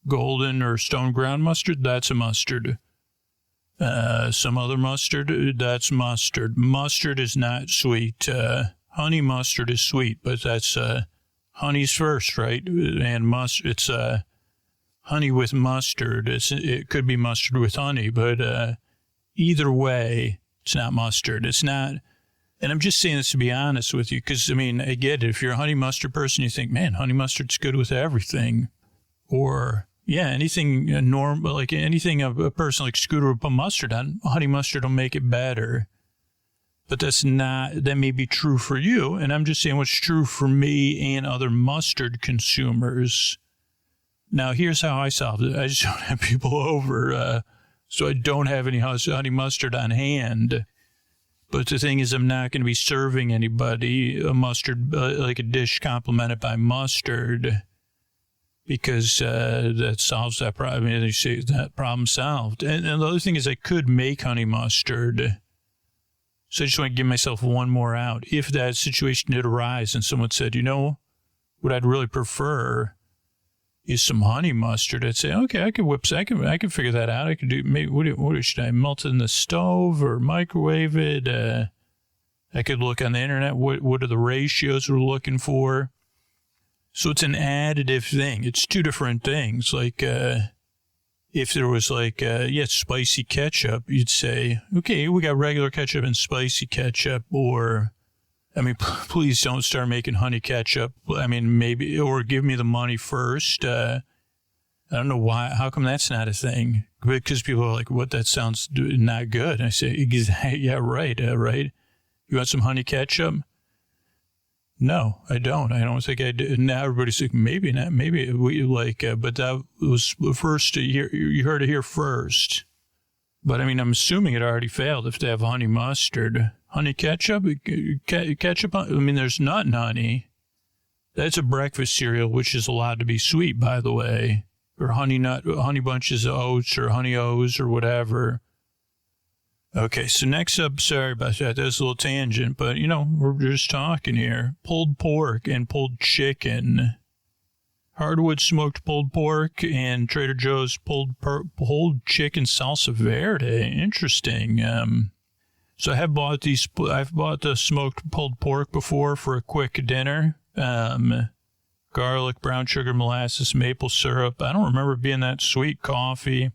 Golden or stone ground mustard. That's a mustard. Some other mustard. That's mustard. Mustard is not sweet. Honey mustard is sweet, but that's honey's first, right? And mustard. It's honey with mustard. It could be mustard with honey, but either way, it's not mustard. It's not. And I'm just saying this to be honest with you, because, I mean, I get it. If you're a honey mustard person, you think, man, honey mustard's good with everything. Or, yeah, anything normal, like anything a person like Scooter would put mustard on, honey mustard will make it better. But that may be true for you. And I'm just saying what's true for me and other mustard consumers. Now, here's how I solved it. I just don't have people over, so I don't have any honey mustard on hand. But the thing is, I'm not going to be serving anybody a mustard, like a dish complemented by mustard, because that solves that problem. I mean, they say that problem solved. And the other thing is, I could make honey mustard. So I just want to give myself one more out. If that situation did arise and someone said, you know, what I'd really prefer is some honey mustard, I'd say, okay, I can figure that out. I could do, maybe, what should I melt it in the stove or microwave it? I could look on the internet. What are the ratios we're looking for? So it's an additive thing. It's two different things. Like, if there was like, spicy ketchup, you'd say, okay, we got regular ketchup and spicy ketchup, or, I mean, please don't start making honey ketchup. I mean, maybe, or give me the money first. I don't know why. How come that's not a thing? Because people are like, what? That sounds not good. And I say, yeah, right, right. You want some honey ketchup? No, I don't. I don't think I do. Now everybody's like, maybe not. Maybe we like, but that was first. You heard it here first. But I mean, I'm assuming it already failed if they have honey mustard. Honey ketchup? Ketchup? I mean, there's nut and honey. That's a breakfast cereal, which is allowed to be sweet, by the way. Or honey bunches of oats or honey O's or whatever. Okay, so next up, sorry about that. That's a little tangent, but, you know, we're just talking here. Pulled pork and pulled chicken. Hardwood smoked pulled pork and Trader Joe's pulled chicken salsa verde. Interesting. So I've bought the smoked pulled pork before for a quick dinner. Garlic, brown sugar, molasses, maple syrup. I don't remember it being that sweet. Coffee.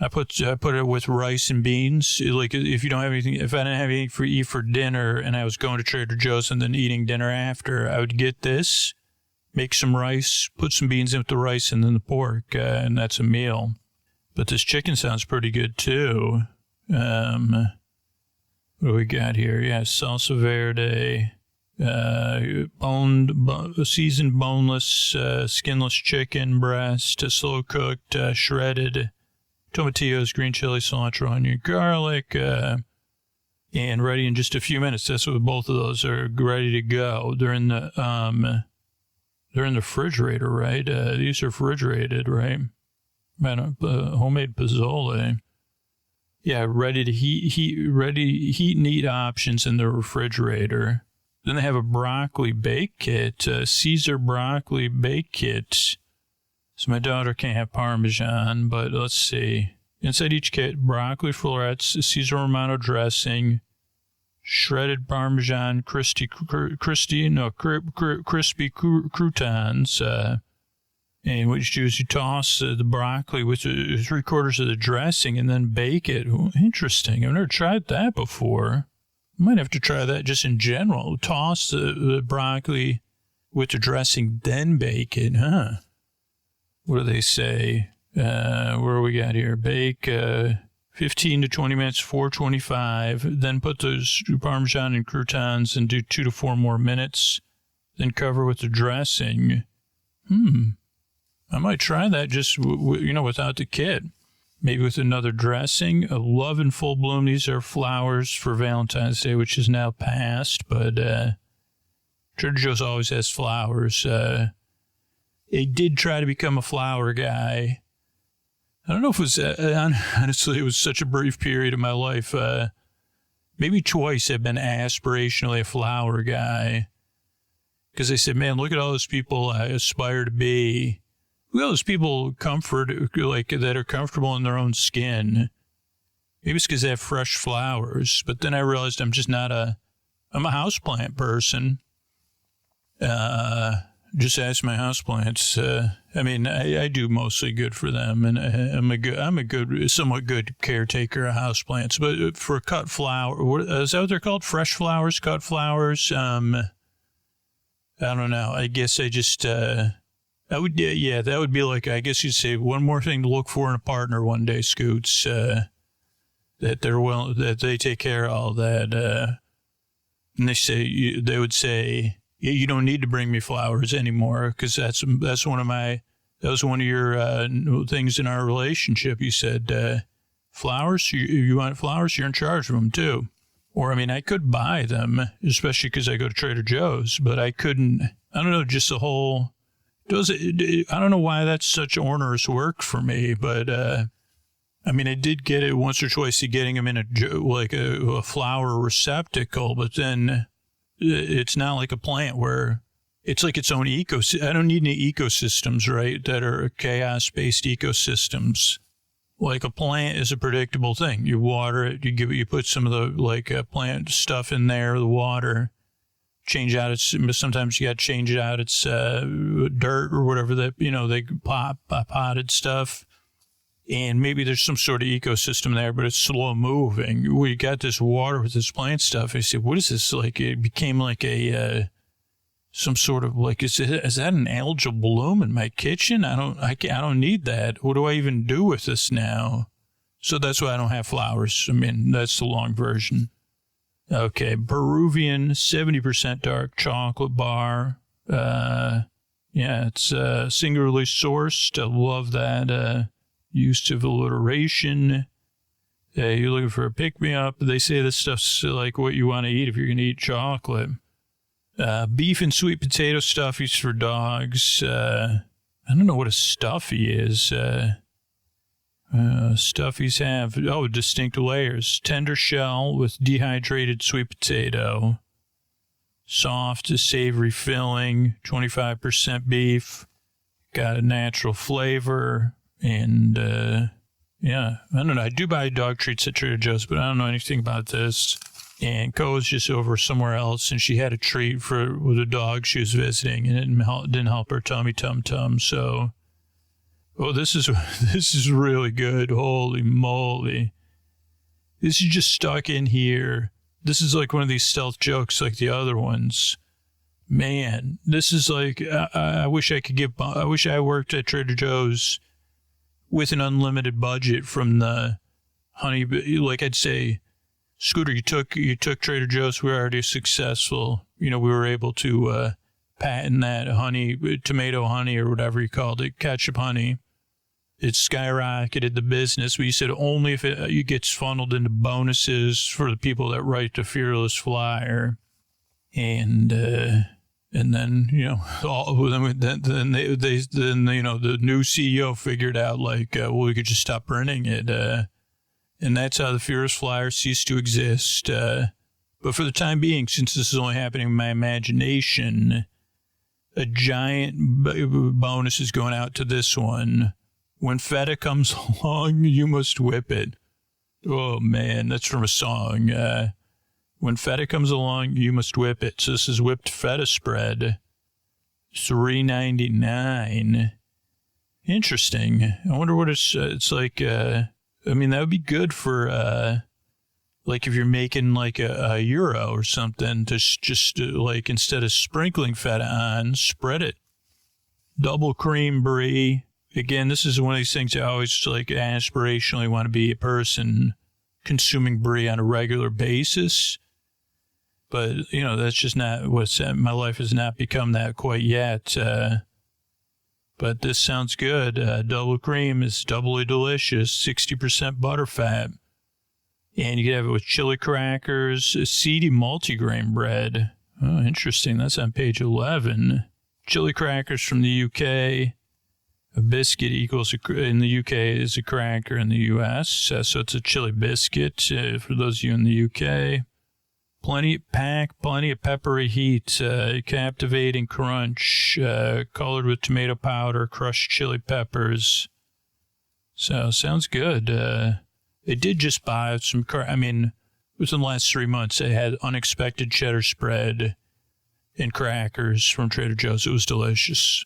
I put it with rice and beans. Like if I didn't have anything to eat for dinner and I was going to Trader Joe's and then eating dinner after, I would get this, make some rice, put some beans in with the rice and then the pork, and that's a meal. But this chicken sounds pretty good too. What do we got here? Yeah, salsa verde, seasoned boneless, skinless chicken breast, slow cooked, shredded tomatillos, green chili, cilantro, onion, garlic, and ready in just a few minutes. That's what both of those are ready to go. They're in the refrigerator, right? These are refrigerated, right? Homemade pozole. Yeah, ready to heat and eat options in the refrigerator. Then they have a broccoli bake kit, Caesar broccoli bake kit. So my daughter can't have Parmesan, but let's see. Inside each kit, broccoli florets, Caesar Romano dressing, shredded Parmesan, crispy croutons. And what you do is you toss the broccoli with 3/4 of the dressing and then bake it. Ooh, interesting. I've never tried that before. I might have to try that just in general. Toss the broccoli with the dressing, then bake it, huh? What do they say? Where we got here? Bake 15 to 20 minutes, 425. Then put those Parmesan and croutons and do 2 to 4 more minutes. Then cover with the dressing. I might try that just, without the kit. Maybe with another dressing. Love in full bloom. These are flowers for Valentine's Day, which is now past. But Trader Joe's always has flowers. I did try to become a flower guy. I don't know if it was, honestly, it was such a brief period of my life. Maybe twice I've been aspirationally a flower guy. Because they said, man, look at all those people I aspire to be. Look at all those people that are comfortable in their own skin. Maybe it's because they have fresh flowers. But then I realized I'm just not I'm a houseplant person. Just ask my houseplants. I mean, I do mostly good for them, and I'm a somewhat good caretaker of houseplants. But for cut flower, is that what they're called? Fresh flowers, cut flowers. I don't know. I guess I just that would be like, I guess you'd say, one more thing to look for in a partner one day, Scoots. That they take care of all that. And they would say, you don't need to bring me flowers anymore, because that was one of your things in our relationship. You said, flowers, you want flowers, you're in charge of them too. Or, I mean, I could buy them, especially because I go to Trader Joe's, but I couldn't, I don't know, just the whole, I don't know why that's such onerous work for me, but, I mean, I did get it once or twice to getting them in a flower receptacle, but then it's not like a plant where it's like its own ecosystem. I don't need any ecosystems, right, that are chaos-based ecosystems. Like a plant is a predictable thing. You water it, you put some of the plant stuff in there, the water, change out sometimes you got to change it out its dirt or whatever that, they potted stuff. And maybe there's some sort of ecosystem there, but it's slow moving. We got this water with this plant stuff. I said, what is this? Like, it became like some sort of is that an algal bloom in my kitchen? I don't need that. What do I even do with this now? So that's why I don't have flowers. I mean, that's the long version. Okay. Peruvian 70% dark chocolate bar. It's singularly sourced. I love that. Use of alliteration. You're looking for a pick-me-up. They say this stuff's like what you want to eat if you're going to eat chocolate. Beef and sweet potato stuffies for dogs. I don't know what a stuffy is. Stuffies have, distinct layers. Tender shell with dehydrated sweet potato. Soft, savory filling. 25% beef. Got a natural flavor. And, I don't know. I do buy dog treats at Trader Joe's, but I don't know anything about this. And Co's just over somewhere else, and she had a treat with a dog she was visiting, and it didn't help her tummy tum-tum. So, this is really good. Holy moly. This is just stuck in here. This is like one of these stealth jokes like the other ones. Man, this is like, I wish I worked at Trader Joe's with an unlimited budget from the honey. Like I'd say, Scooter, you took Trader Joe's. We were already successful. We were able to patent that tomato honey or whatever you called it, ketchup honey. It skyrocketed the business. But you said only if it gets funneled into bonuses for the people that write the Fearless Flyer. And then, the new CEO figured out we could just stop printing it. And that's how the Fearless Flyer ceased to exist. But for the time being, since this is only happening in my imagination, a giant bonus is going out to this one. When feta comes along, you must whip it. Oh, man, that's from a song. When feta comes along, you must whip it. So this is whipped feta spread. $3.99. Interesting. I wonder what it's like. I mean, that would be good for, if you're making a euro or something, just instead of sprinkling feta on, spread it. Double cream brie. Again, this is one of these things I always aspirationally want to be a person consuming brie on a regular basis. But, that's just not my life has not become that quite yet. But this sounds good. Double cream is doubly delicious, 60% butterfat. And you can have it with chili crackers, seedy multigrain bread. Oh, interesting. That's on page 11. Chili crackers from the UK. A biscuit equals in the UK is a cracker in the US. So it's a chili biscuit for those of you in the UK. plenty of peppery heat, captivating crunch, colored with tomato powder, crushed chili peppers. So, sounds good. They did just buy some, within the last 3 months, they had unexpected cheddar spread and crackers from Trader Joe's. It was delicious.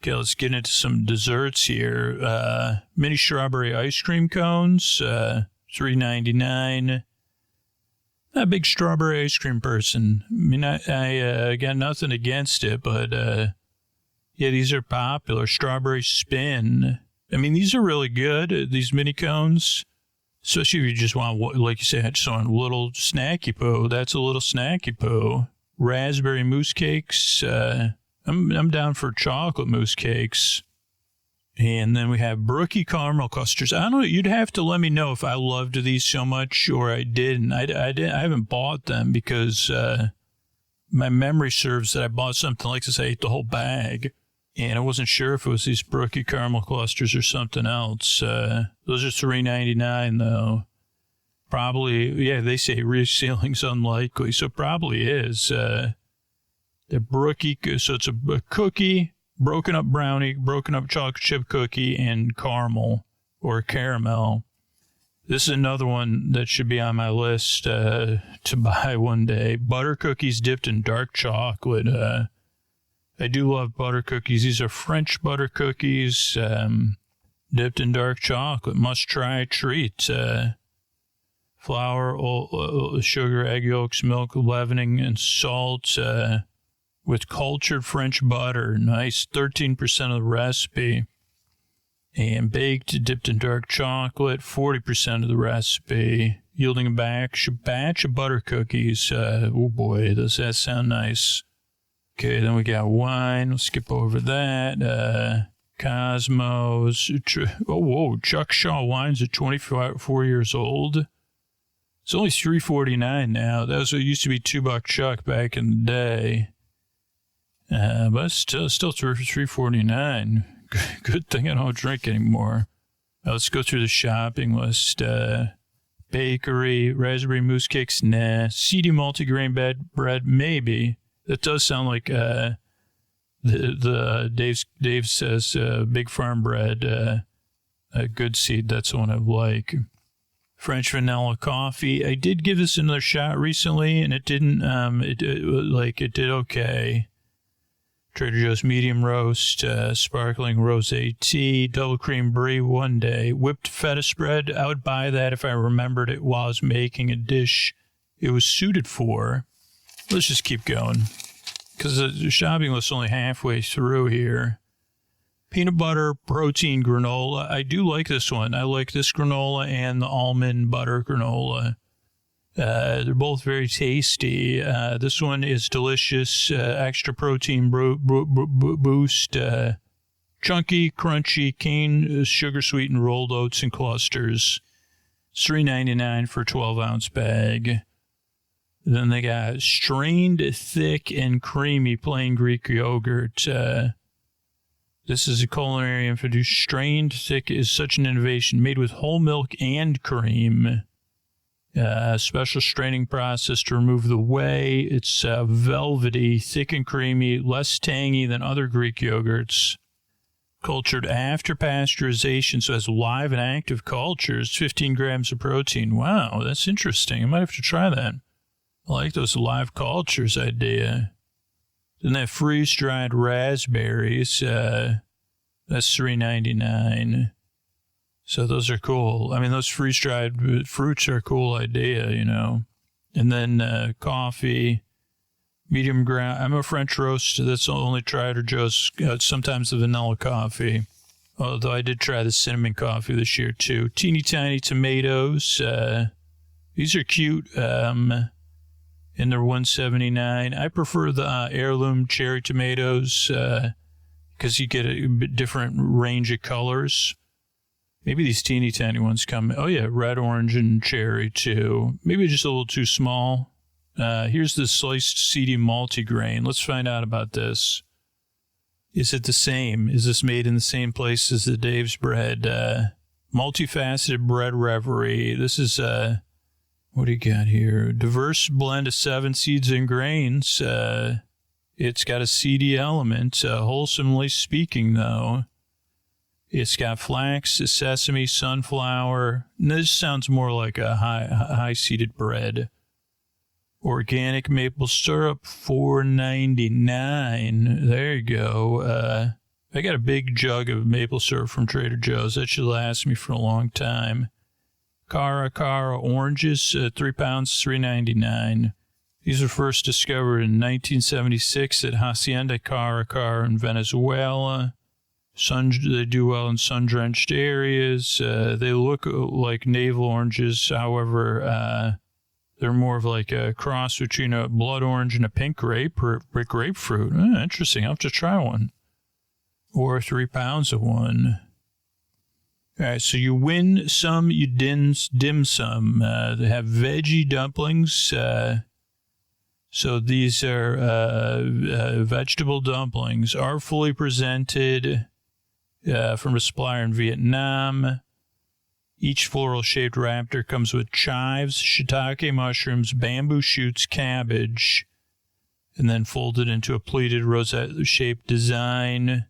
Okay, let's get into some desserts here. Mini strawberry ice cream cones, $3.99. Not a big strawberry ice cream person. I mean, I got nothing against it, but yeah, these are popular. Strawberry spin. I mean, these are really good, these mini cones. Especially if you just want, like you say, I just want a little snacky poo. That's a little snacky poo. Raspberry mousse cakes. I'm down for chocolate mousse cakes. And then we have Brookie caramel custards. I don't know. You'd have to let me know if I loved these so much or I didn't. I haven't bought them because my memory serves that I bought something like this. I ate the whole bag. And I wasn't sure if it was these Brookie caramel clusters or something else. Those are $3.99 though. Probably, yeah, they say resealing's unlikely, so probably is. The Brookie, so it's a cookie, broken up brownie, broken up chocolate chip cookie, and caramel or caramel. This is another one that should be on my list to buy one day. Butter cookies dipped in dark chocolate. I do love butter cookies. These are French butter cookies dipped in dark chocolate. Must-try treat. Flour, sugar, egg yolks, milk, leavening, and salt with cultured French butter. Nice. 13% of the recipe. And baked, dipped in dark chocolate. 40% of the recipe. Yielding a batch of butter cookies. Oh, boy. Does that sound nice? Okay, then we got wine. We'll skip over that. Cosmos. Chuck Shaw wines at 24 years old. It's only $3.49 now. That was what used to be $2 Chuck back in the day. But it's still $3.49. Good thing I don't drink anymore. Let's go through the shopping list. Bakery, raspberry mousse cakes, nah. Seedy multigrain bread, maybe. That does sound like the Dave says Big Farm bread, a good seed. That's the one I like. French vanilla coffee. I did give this another shot recently, and it didn't. It did okay. Trader Joe's medium roast, sparkling rosé tea, double cream brie one day, whipped feta spread. I would buy that if I remembered it while I was making a dish it was suited for. Let's just keep going, because the shopping list is only halfway through here. Peanut butter protein granola. I do like this one. I like this granola and the almond butter granola. They're both very tasty. This one is delicious. Extra protein boost. Chunky, crunchy, cane, sugar sweetened rolled oats and clusters. It's $3.99 for a 12-ounce bag. Then they got strained, thick, and creamy plain Greek yogurt. This is a culinary introduced. Strained thick is such an innovation, made with whole milk and cream. Special straining process to remove the whey. It's velvety, thick and creamy, less tangy than other Greek yogurts. Cultured after pasteurization, so it has live and active cultures, 15 grams of protein. Wow, that's interesting. I might have to try that. I like those live cultures idea. Then they have freeze-dried raspberries. That's $3.99. So those are cool. I mean, those freeze-dried fruits are a cool idea, you know. And then coffee, medium ground. I'm a French roast. That's only Trader Joe's. Sometimes the vanilla coffee. Although I did try the cinnamon coffee this year, too. Teeny tiny tomatoes. These are cute. And they're $1.79. I prefer the heirloom cherry tomatoes because you get a different range of colors. Maybe these teeny tiny ones come. Oh, yeah, red, orange, and cherry, too. Maybe just a little too small. Here's the sliced seedy multigrain. Let's find out about this. Is it the same? Is this made in the same place as the Dave's bread? Multifaceted bread reverie. This is What do you got here? Diverse blend of 7 seeds and grains. It's got a seedy element, wholesomely speaking, though. It's got flax, sesame, sunflower. This sounds more like a high-seeded bread. Organic maple syrup, $4.99. There you go. I got a big jug of maple syrup from Trader Joe's. That should last me for a long time. Cara oranges, 3 pounds, $3.99. These were first discovered in 1976 at Hacienda Cara in Venezuela. They do well in sun-drenched areas. They look like navel oranges. However, they're more of like a cross between a blood orange and a pink grapefruit. Interesting. I'll have to try one. Or 3 pounds of one. All right, so you win some, you dim some. They have veggie dumplings. So these are vegetable dumplings, artfully presented from a supplier in Vietnam. Each floral-shaped raptor comes with chives, shiitake mushrooms, bamboo shoots, cabbage, and then folded into a pleated rosette-shaped design.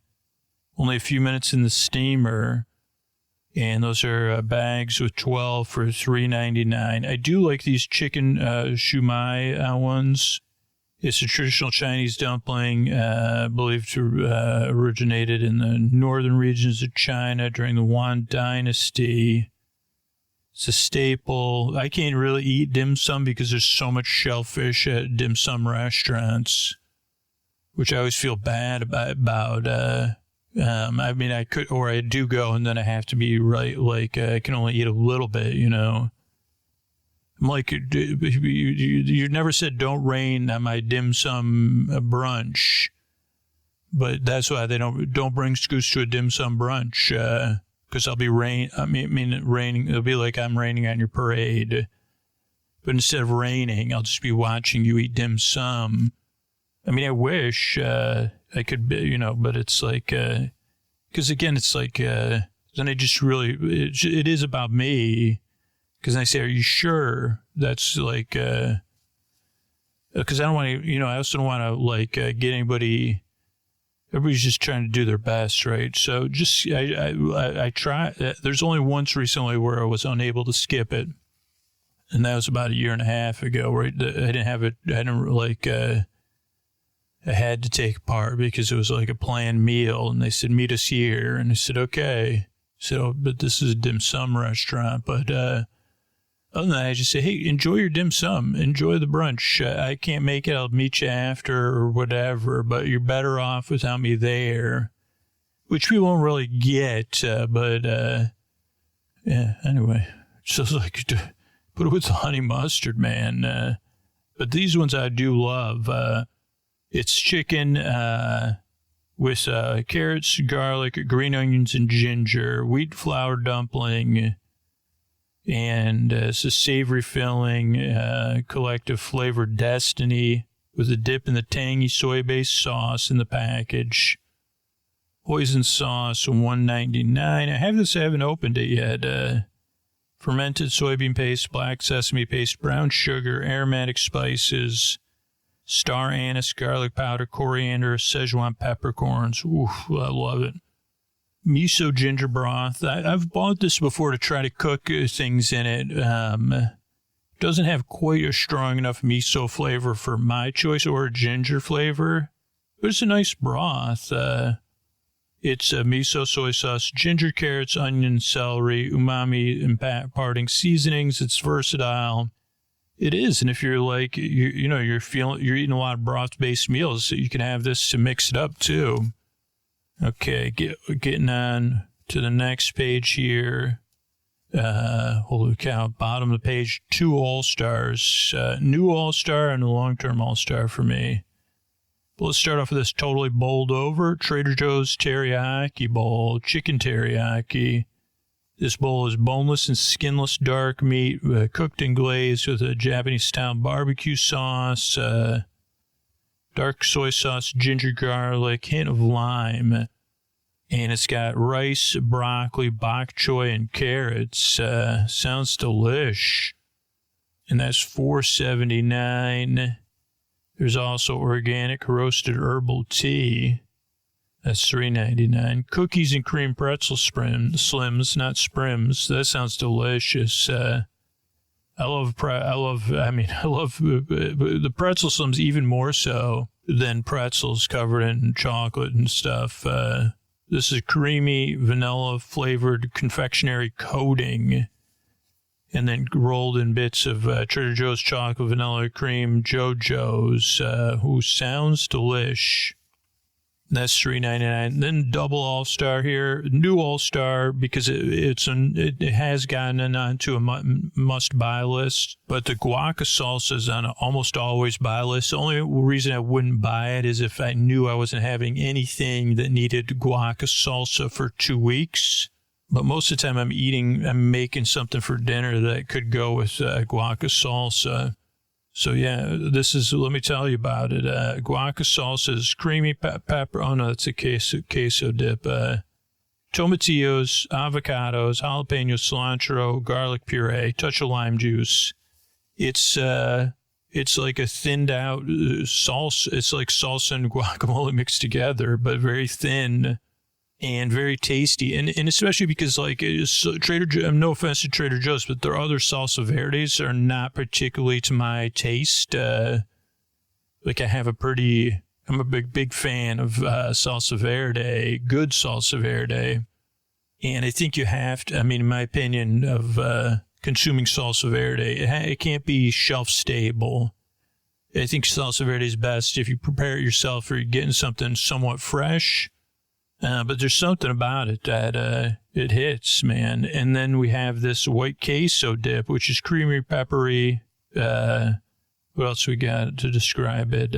Only a few minutes in the steamer. And those are bags with 12 for $3.99. I do like these chicken shumai ones. It's a traditional Chinese dumpling believed to originated in the northern regions of China during the Yuan Dynasty. It's a staple. I can't really eat dim sum because there's so much shellfish at dim sum restaurants, which I always feel bad about. I mean, I could, or I do go and then I have to be right. Like, I can only eat a little bit, you know. I'm like, you never said don't rain on my dim sum brunch, but that's why they don't bring Scoos to a dim sum brunch, because I'll be raining. It'll be like I'm raining on your parade, but instead of raining, I'll just be watching you eat dim sum. I mean, I wish I could be, you know, but it's like, because again, it's like, then I just really, it is about me, because I say, are you sure? That's like, because I don't want to, you know, I also don't want to, like, get anybody, everybody's just trying to do their best, right? So just, I try, there's only once recently where I was unable to skip it, and that was about 1.5 years ago, where I didn't have it, I didn't, like, I had to take part because it was like a planned meal, and they said, meet us here. And I said, okay. So, but this is a dim sum restaurant. But other than that, I just say, hey, enjoy your dim sum. Enjoy the brunch. I can't make it. I'll meet you after or whatever, but you're better off without me there, which we won't really get. But yeah, anyway, just like put it with the honey mustard, man. But these ones I do love. It's chicken with carrots, garlic, green onions, and ginger, wheat flour dumpling, and it's a savory filling, collective flavor destiny with a dip in the tangy soy-based sauce in the package. Hoisin sauce, $1.99. I haven't opened it yet. Fermented soybean paste, black sesame paste, brown sugar, aromatic spices, star anise, garlic powder, coriander, Szechuan peppercorns. Oof, I love it. Miso ginger broth. I've bought this before to try to cook things in it. Doesn't have quite a strong enough miso flavor for my choice or a ginger flavor, but it's a nice broth. It's miso, soy sauce, ginger, carrots, onion, celery, umami imparting seasonings. It's versatile. It is, and if you're like, you're eating a lot of broth-based meals, so you can have this to mix it up too. Okay, getting on to the next page here. Holy cow! Bottom of the page, 2 All-Stars, new All-Star and a long-term All-Star for me. But let's start off with this totally bowled over Trader Joe's teriyaki bowl, chicken teriyaki. This bowl is boneless and skinless dark meat, cooked and glazed with a Japanese-style barbecue sauce, dark soy sauce, ginger garlic, hint of lime. And it's got rice, broccoli, bok choy, and carrots. Sounds delish. and that's $4.79. There's also organic roasted herbal tea. That's $3.99. Cookies and cream pretzel slims, not sprims. That sounds delicious. I love the pretzel slims even more so than pretzels covered in chocolate and stuff. This is creamy vanilla flavored confectionery coating, and then rolled in bits of Trader Joe's chocolate vanilla cream JoJo's. Who sounds delish. That's $3.99. Then double All-Star here, new All-Star because it has gotten onto a must-buy list. But the guaca salsa is on an almost always buy list. The only reason I wouldn't buy it is if I knew I wasn't having anything that needed guaca salsa for 2 weeks. But most of the time I'm making something for dinner that could go with guaca salsa. So, yeah, let me tell you about it. Guaca salsa is creamy pepper. Oh, no, that's a queso dip. Tomatillos, avocados, jalapenos, cilantro, garlic puree, touch of lime juice. It's like a thinned out salsa. It's like salsa and guacamole mixed together, but very thin and very tasty. And especially because, like, Trader Joe, no offense to Trader Joe's, but their other salsa verdes are not particularly to my taste. I'm a big fan of salsa verde, good salsa verde. And I think you have to, in my opinion, of consuming salsa verde, it can't be shelf stable. I think salsa verde is best if you prepare it yourself or you're getting something somewhat fresh. But there's something about it that it hits, man. And then we have this white queso dip, which is creamy, peppery. What else we got to describe it?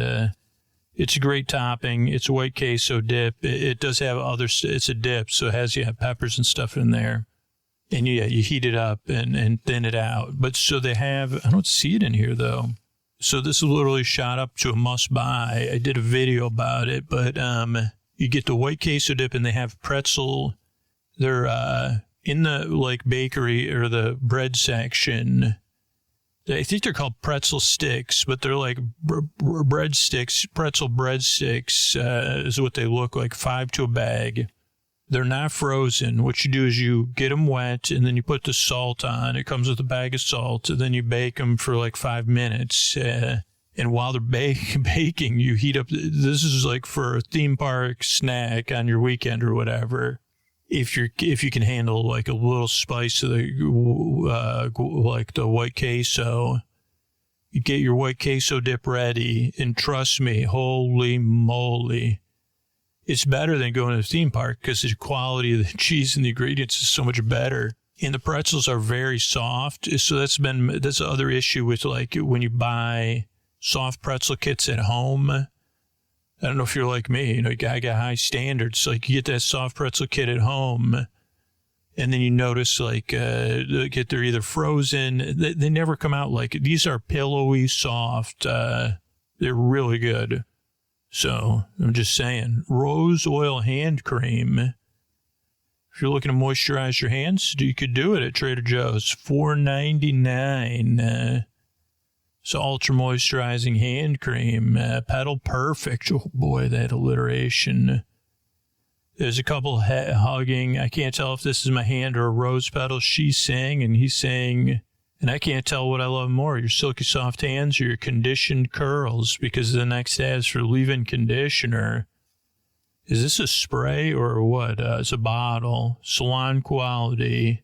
It's a great topping. It's a white queso dip. It does have it's a dip, so it has peppers and stuff in there. And you heat it up and thin it out. But so they have, I don't see it in here though. So this is literally shot up to a must buy. I did a video about it, but you get the white queso dip, and they have pretzel. They're in the bakery or the bread section. I think they're called pretzel sticks, but they're like bread sticks. Pretzel bread sticks is what they look like. 5 to a bag. They're not frozen. What you do is you get them wet, and then you put the salt on. It comes with a bag of salt, and then you bake them for 5 minutes. And while they're baking, you heat up. This is like for a theme park snack on your weekend or whatever. If you can handle a little spice of the white queso, you get your white queso dip ready, and trust me, holy moly, it's better than going to a theme park because the quality of the cheese and the ingredients is so much better. And the pretzels are very soft. So that's the other issue with when you buy soft pretzel kits at home. I don't know if you're like me, I got high standards. So you get that soft pretzel kit at home, and then you notice they're either frozen. They never come out these are pillowy soft. They're really good. So I'm just saying, rose oil hand cream. If you're looking to moisturize your hands, you could do it at Trader Joe's. $4.99. So ultra moisturizing hand cream, Pedal Perfect. Oh boy, that alliteration. There's a couple hugging. I can't tell if this is my hand or a rose petal. She's saying, and he's saying, and I can't tell what I love more, your silky soft hands or your conditioned curls, because the next ad is for leave-in conditioner. Is this a spray or what? It's a bottle. Salon quality.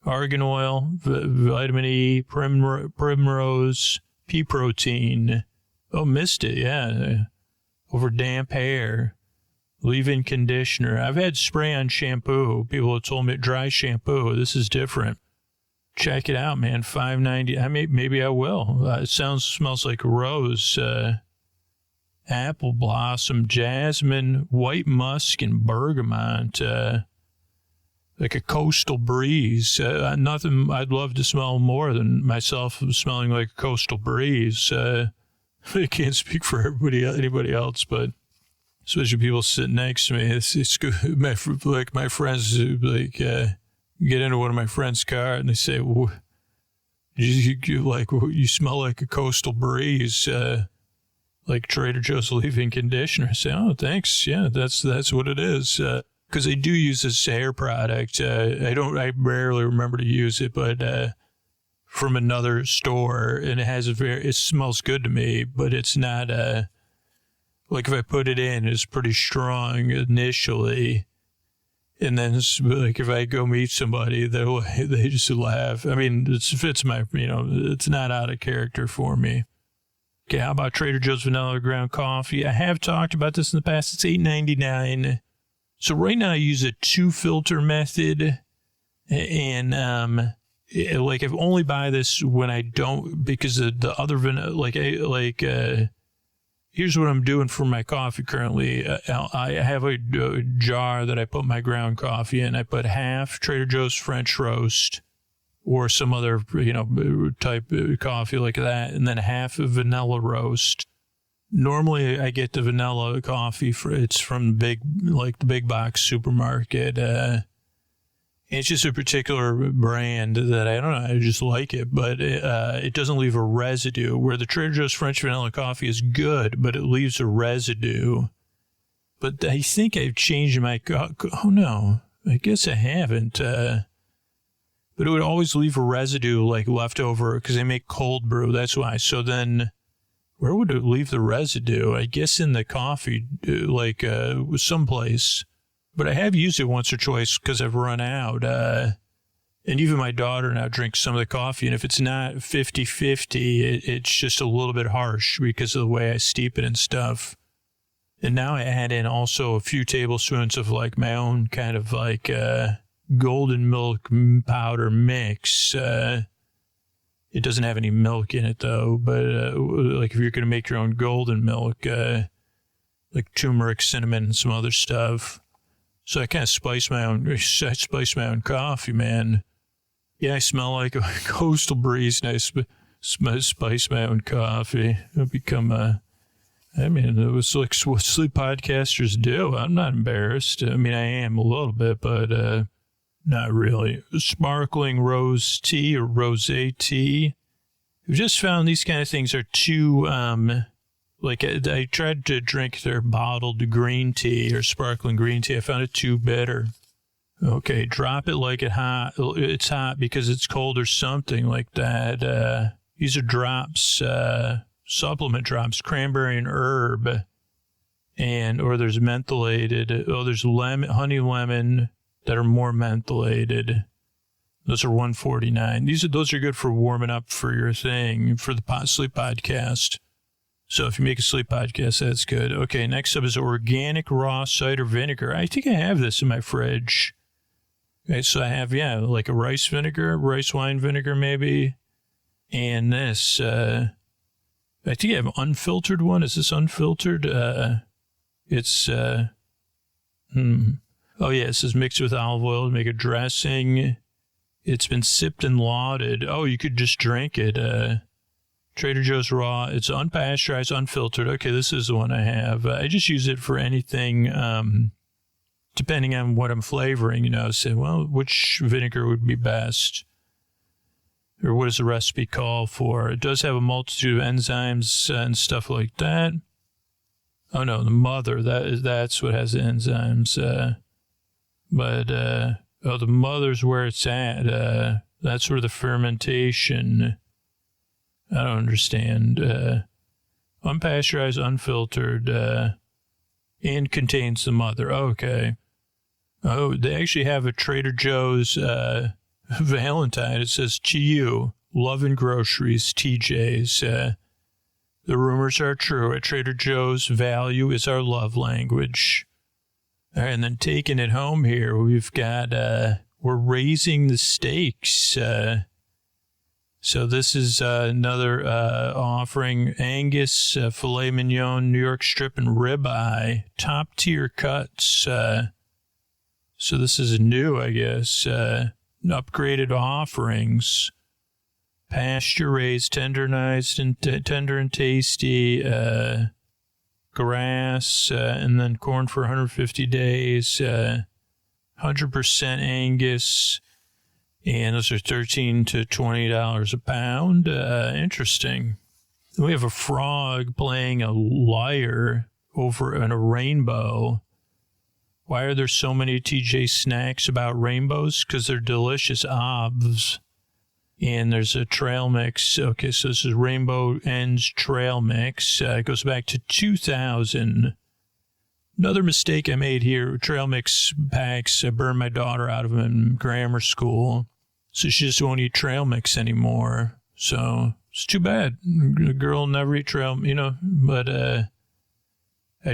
Argan oil, vitamin E, primrose, pea protein. Oh, missed it, yeah. Over damp hair. Leave-in conditioner. I've had spray-on shampoo. People have told me dry shampoo. This is different. Check it out, man. $5.90. Maybe I will. It smells like rose, apple blossom, jasmine, white musk, and bergamot. Like a coastal breeze. Nothing I'd love to smell more than myself smelling like a coastal breeze. I can't speak for anybody else, but especially people sitting next to me. It's good. My friends get into one of my friends' car and they say, well, You smell like a coastal breeze, like Trader Joe's leave-in conditioner. I say, oh, thanks. Yeah, that's what it is. Because I do use this hair product. I rarely remember to use it, but from another store, and it smells good to me, but it's not like if I put it in, it's pretty strong initially. And then, like, if I go meet somebody, they just laugh. I mean, it's my, it's not out of character for me. Okay, how about Trader Joe's vanilla ground coffee? I have talked about this in the past. It's $8.99. So right now I use a 2-filter method, and like I only buy this when I don't, because the other vanilla, here's what I'm doing for my coffee currently. I have a jar that I put my ground coffee in. I put half Trader Joe's French roast or some other, type of coffee like that, and then half of vanilla roast. Normally, I get the vanilla coffee. It's from the big box supermarket. It's just a particular brand that I don't know. I just like it, but it doesn't leave a residue. Where the Trader Joe's French vanilla coffee is good, but it leaves a residue. But I think I've changed my. Oh no, I guess I haven't. But it would always leave a residue like left over because I make cold brew. That's why. So then, where would it leave the residue? I guess in the coffee, someplace. But I have used it once or twice because I've run out. And even my daughter now drinks some of the coffee. And if it's not 50-50, it's just a little bit harsh because of the way I steep it and stuff. And now I add in also a few tablespoons of like my own kind of like golden milk powder mix. It doesn't have any milk in it though. But like if you're going to make your own golden milk, like turmeric, cinnamon, and some other stuff. So I kind of spice my own coffee, man. Yeah, I smell like a coastal breeze, and I spice my own coffee. It'll become it was like what sleep podcasters do. I'm not embarrassed. I mean, I am a little bit, but not really. Sparkling rose tea or rosé tea. I've just found these kind of things are too... I tried to drink their bottled green tea or sparkling green tea. I found it too bitter. Okay, drop it like it's hot because it's cold or something like that. These are drops, supplement drops, cranberry and herb, or there's mentholated. Oh, there's honey lemon that are more mentholated. Those are $149. Those are good for warming up for your thing for the sleep podcast. So if you make a sleep podcast, that's good. Okay, next up is organic raw cider vinegar. I think I have this in my fridge. Okay, so I have, like a rice wine vinegar maybe. And this, I think I have an unfiltered one. Is this unfiltered? It's, oh yeah, it says mixed with olive oil to make a dressing. It's been sipped and lauded. Oh, you could just drink it. Trader Joe's Raw. It's unpasteurized, unfiltered. Okay, this is the one I have. I just use it for anything, depending on what I'm flavoring, say, well, which vinegar would be best? Or what does the recipe call for? It does have a multitude of enzymes and stuff like that. Oh, no, the mother, that's what has the enzymes. The mother's where it's at. That's where the fermentation... I don't understand. Unpasteurized, unfiltered, and contains the mother. Okay. Oh, they actually have a Trader Joe's Valentine. It says, to you, love and groceries, TJ's. The rumors are true. At Trader Joe's, value is our love language. All right, and then taking it home here, we've got, we're raising the stakes. So this is another offering. Angus, filet mignon, New York strip, and ribeye. Top tier cuts. So this is new, I guess. Upgraded offerings. Pasture raised, tender and tasty. Grass, and then corn for 150 days. 100% Angus. And those are $13 to $20 a pound. Interesting. We have a frog playing a lyre over in a rainbow. Why are there so many TJ snacks about rainbows? Because they're delicious obs. And there's a trail mix. Okay, so this is Rainbow Ends Trail Mix. It goes back to 2000. Another mistake I made here, trail mix packs. I burned my daughter out of them in grammar school. So she just won't eat trail mix anymore. So it's too bad. The girl never eat trail, but I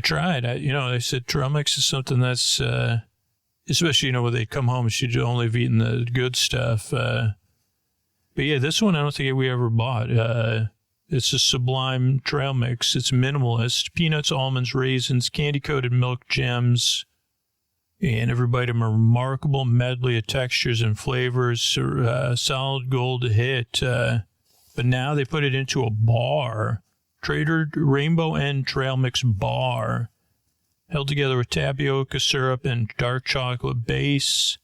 tried. They said trail mix is something that's, especially, when they come home, she'd only have eaten the good stuff. But yeah, this one I don't think we ever bought. It's a Sublime trail mix. It's minimalist. Peanuts, almonds, raisins, candy-coated milk gems, and every bite of a remarkable medley of textures and flavors. Solid gold hit. But now they put it into a bar. Trader Rainbow End Trail Mix Bar. Held together with tapioca syrup and dark chocolate base.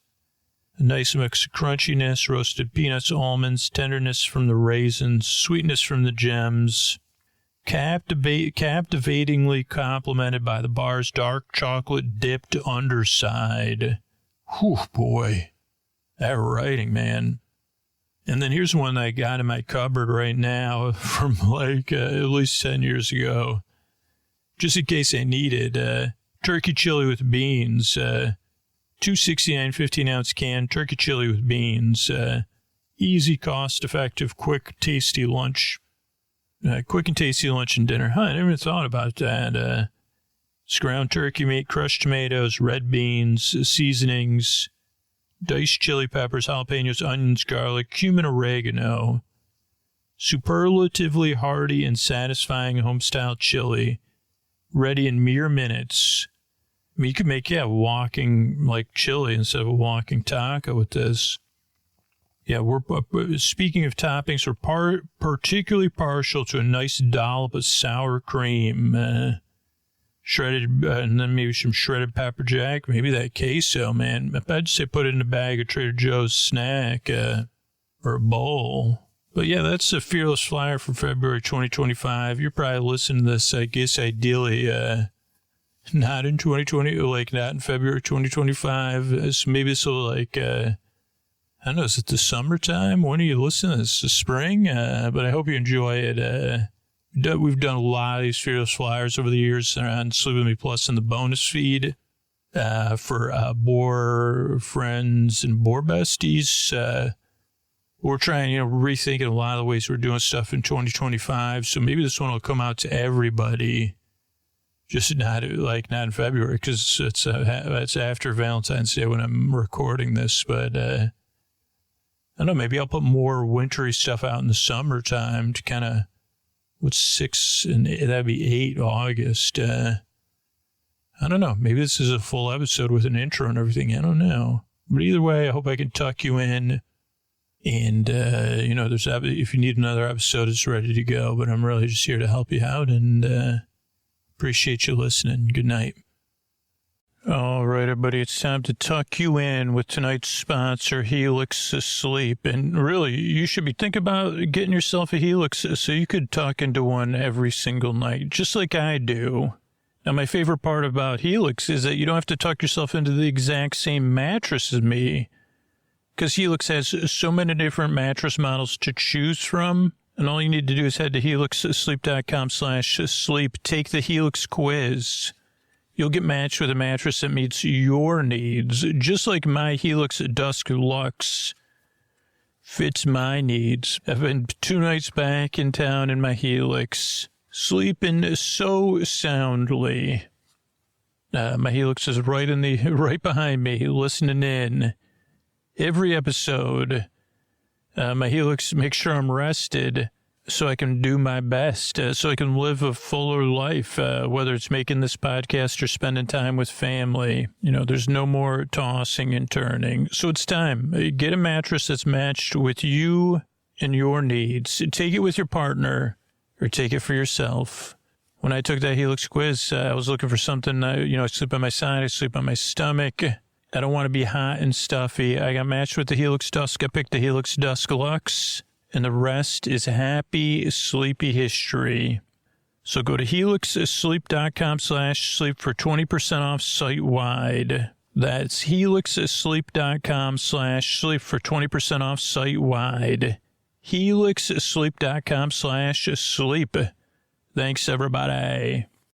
A nice mix of crunchiness, roasted peanuts, almonds, tenderness from the raisins, sweetness from the gems. Captivatingly complemented by the bar's dark chocolate-dipped underside. Whew, boy. That writing, man. And then here's one I got in my cupboard right now from at least 10 years ago. Just in case I need it. Turkey chili with beans. $2.69 15-ounce can, turkey chili with beans. Easy, cost-effective, quick, tasty lunch. Quick and tasty lunch and dinner. I never even thought about that. It's ground turkey meat, crushed tomatoes, red beans, seasonings, diced chili peppers, jalapenos, onions, garlic, cumin, oregano. Superlatively hearty and satisfying home-style chili. Ready in mere minutes. I mean, you could make, walking, chili instead of a walking taco with this. Yeah, we're speaking of toppings, we're particularly partial to a nice dollop of sour cream. Shredded, and then maybe some shredded pepper jack. Maybe that queso, man. I'd say put it in a bag of Trader Joe's snack or a bowl. But yeah, that's the Fearless Flyer for February 2025. You're probably listening to this, I guess, ideally, not in 2020, not in February 2025. So maybe this will, I don't know, is it the summertime? When are you listening to this? The spring? But I hope you enjoy it. We've done a lot of these Fearless Flyers over the years on Sleep With Me Plus in the bonus feed for Boar friends and Boar besties. We're trying, rethinking a lot of the ways we're doing stuff in 2025. So maybe this one will come out to everybody. Just not in February, because it's after Valentine's Day when I'm recording this. But I don't know, maybe I'll put more wintry stuff out in the summertime to kind of, what's 6 and that'd be 8 August. I don't know. Maybe this is a full episode with an intro and everything. I don't know. But either way, I hope I can tuck you in. And, if you need another episode, it's ready to go. But I'm really just here to help you out and appreciate you listening. Good night. All right, everybody, it's time to tuck you in with tonight's sponsor, Helix Sleep. And really, you should be thinking about getting yourself a Helix so you could tuck into one every single night, just like I do. Now, my favorite part about Helix is that you don't have to tuck yourself into the exact same mattress as me, because Helix has so many different mattress models to choose from. And all you need to do is head to helixsleep.com/sleep, take the Helix quiz. You'll get matched with a mattress that meets your needs, just like my Helix Dusk Luxe fits my needs. I've been 2 nights back in town in my Helix, sleeping so soundly. My Helix is right behind me, listening in. Every episode, my Helix makes sure I'm rested so I can do my best, so I can live a fuller life, whether it's making this podcast or spending time with family. There's no more tossing and turning. So it's time. Get a mattress that's matched with you and your needs. Take it with your partner or take it for yourself. When I took that Helix quiz, I was looking for something, I sleep on my side, I sleep on my stomach. I don't want to be hot and stuffy. I got matched with the Helix Dusk. I picked the Helix Dusk Luxe, and the rest is happy, sleepy history. So go to helixsleep.com/sleep for 20% off site-wide. That's helixsleep.com/sleep for 20% off site-wide. helixsleep.com/sleep. Thanks, everybody.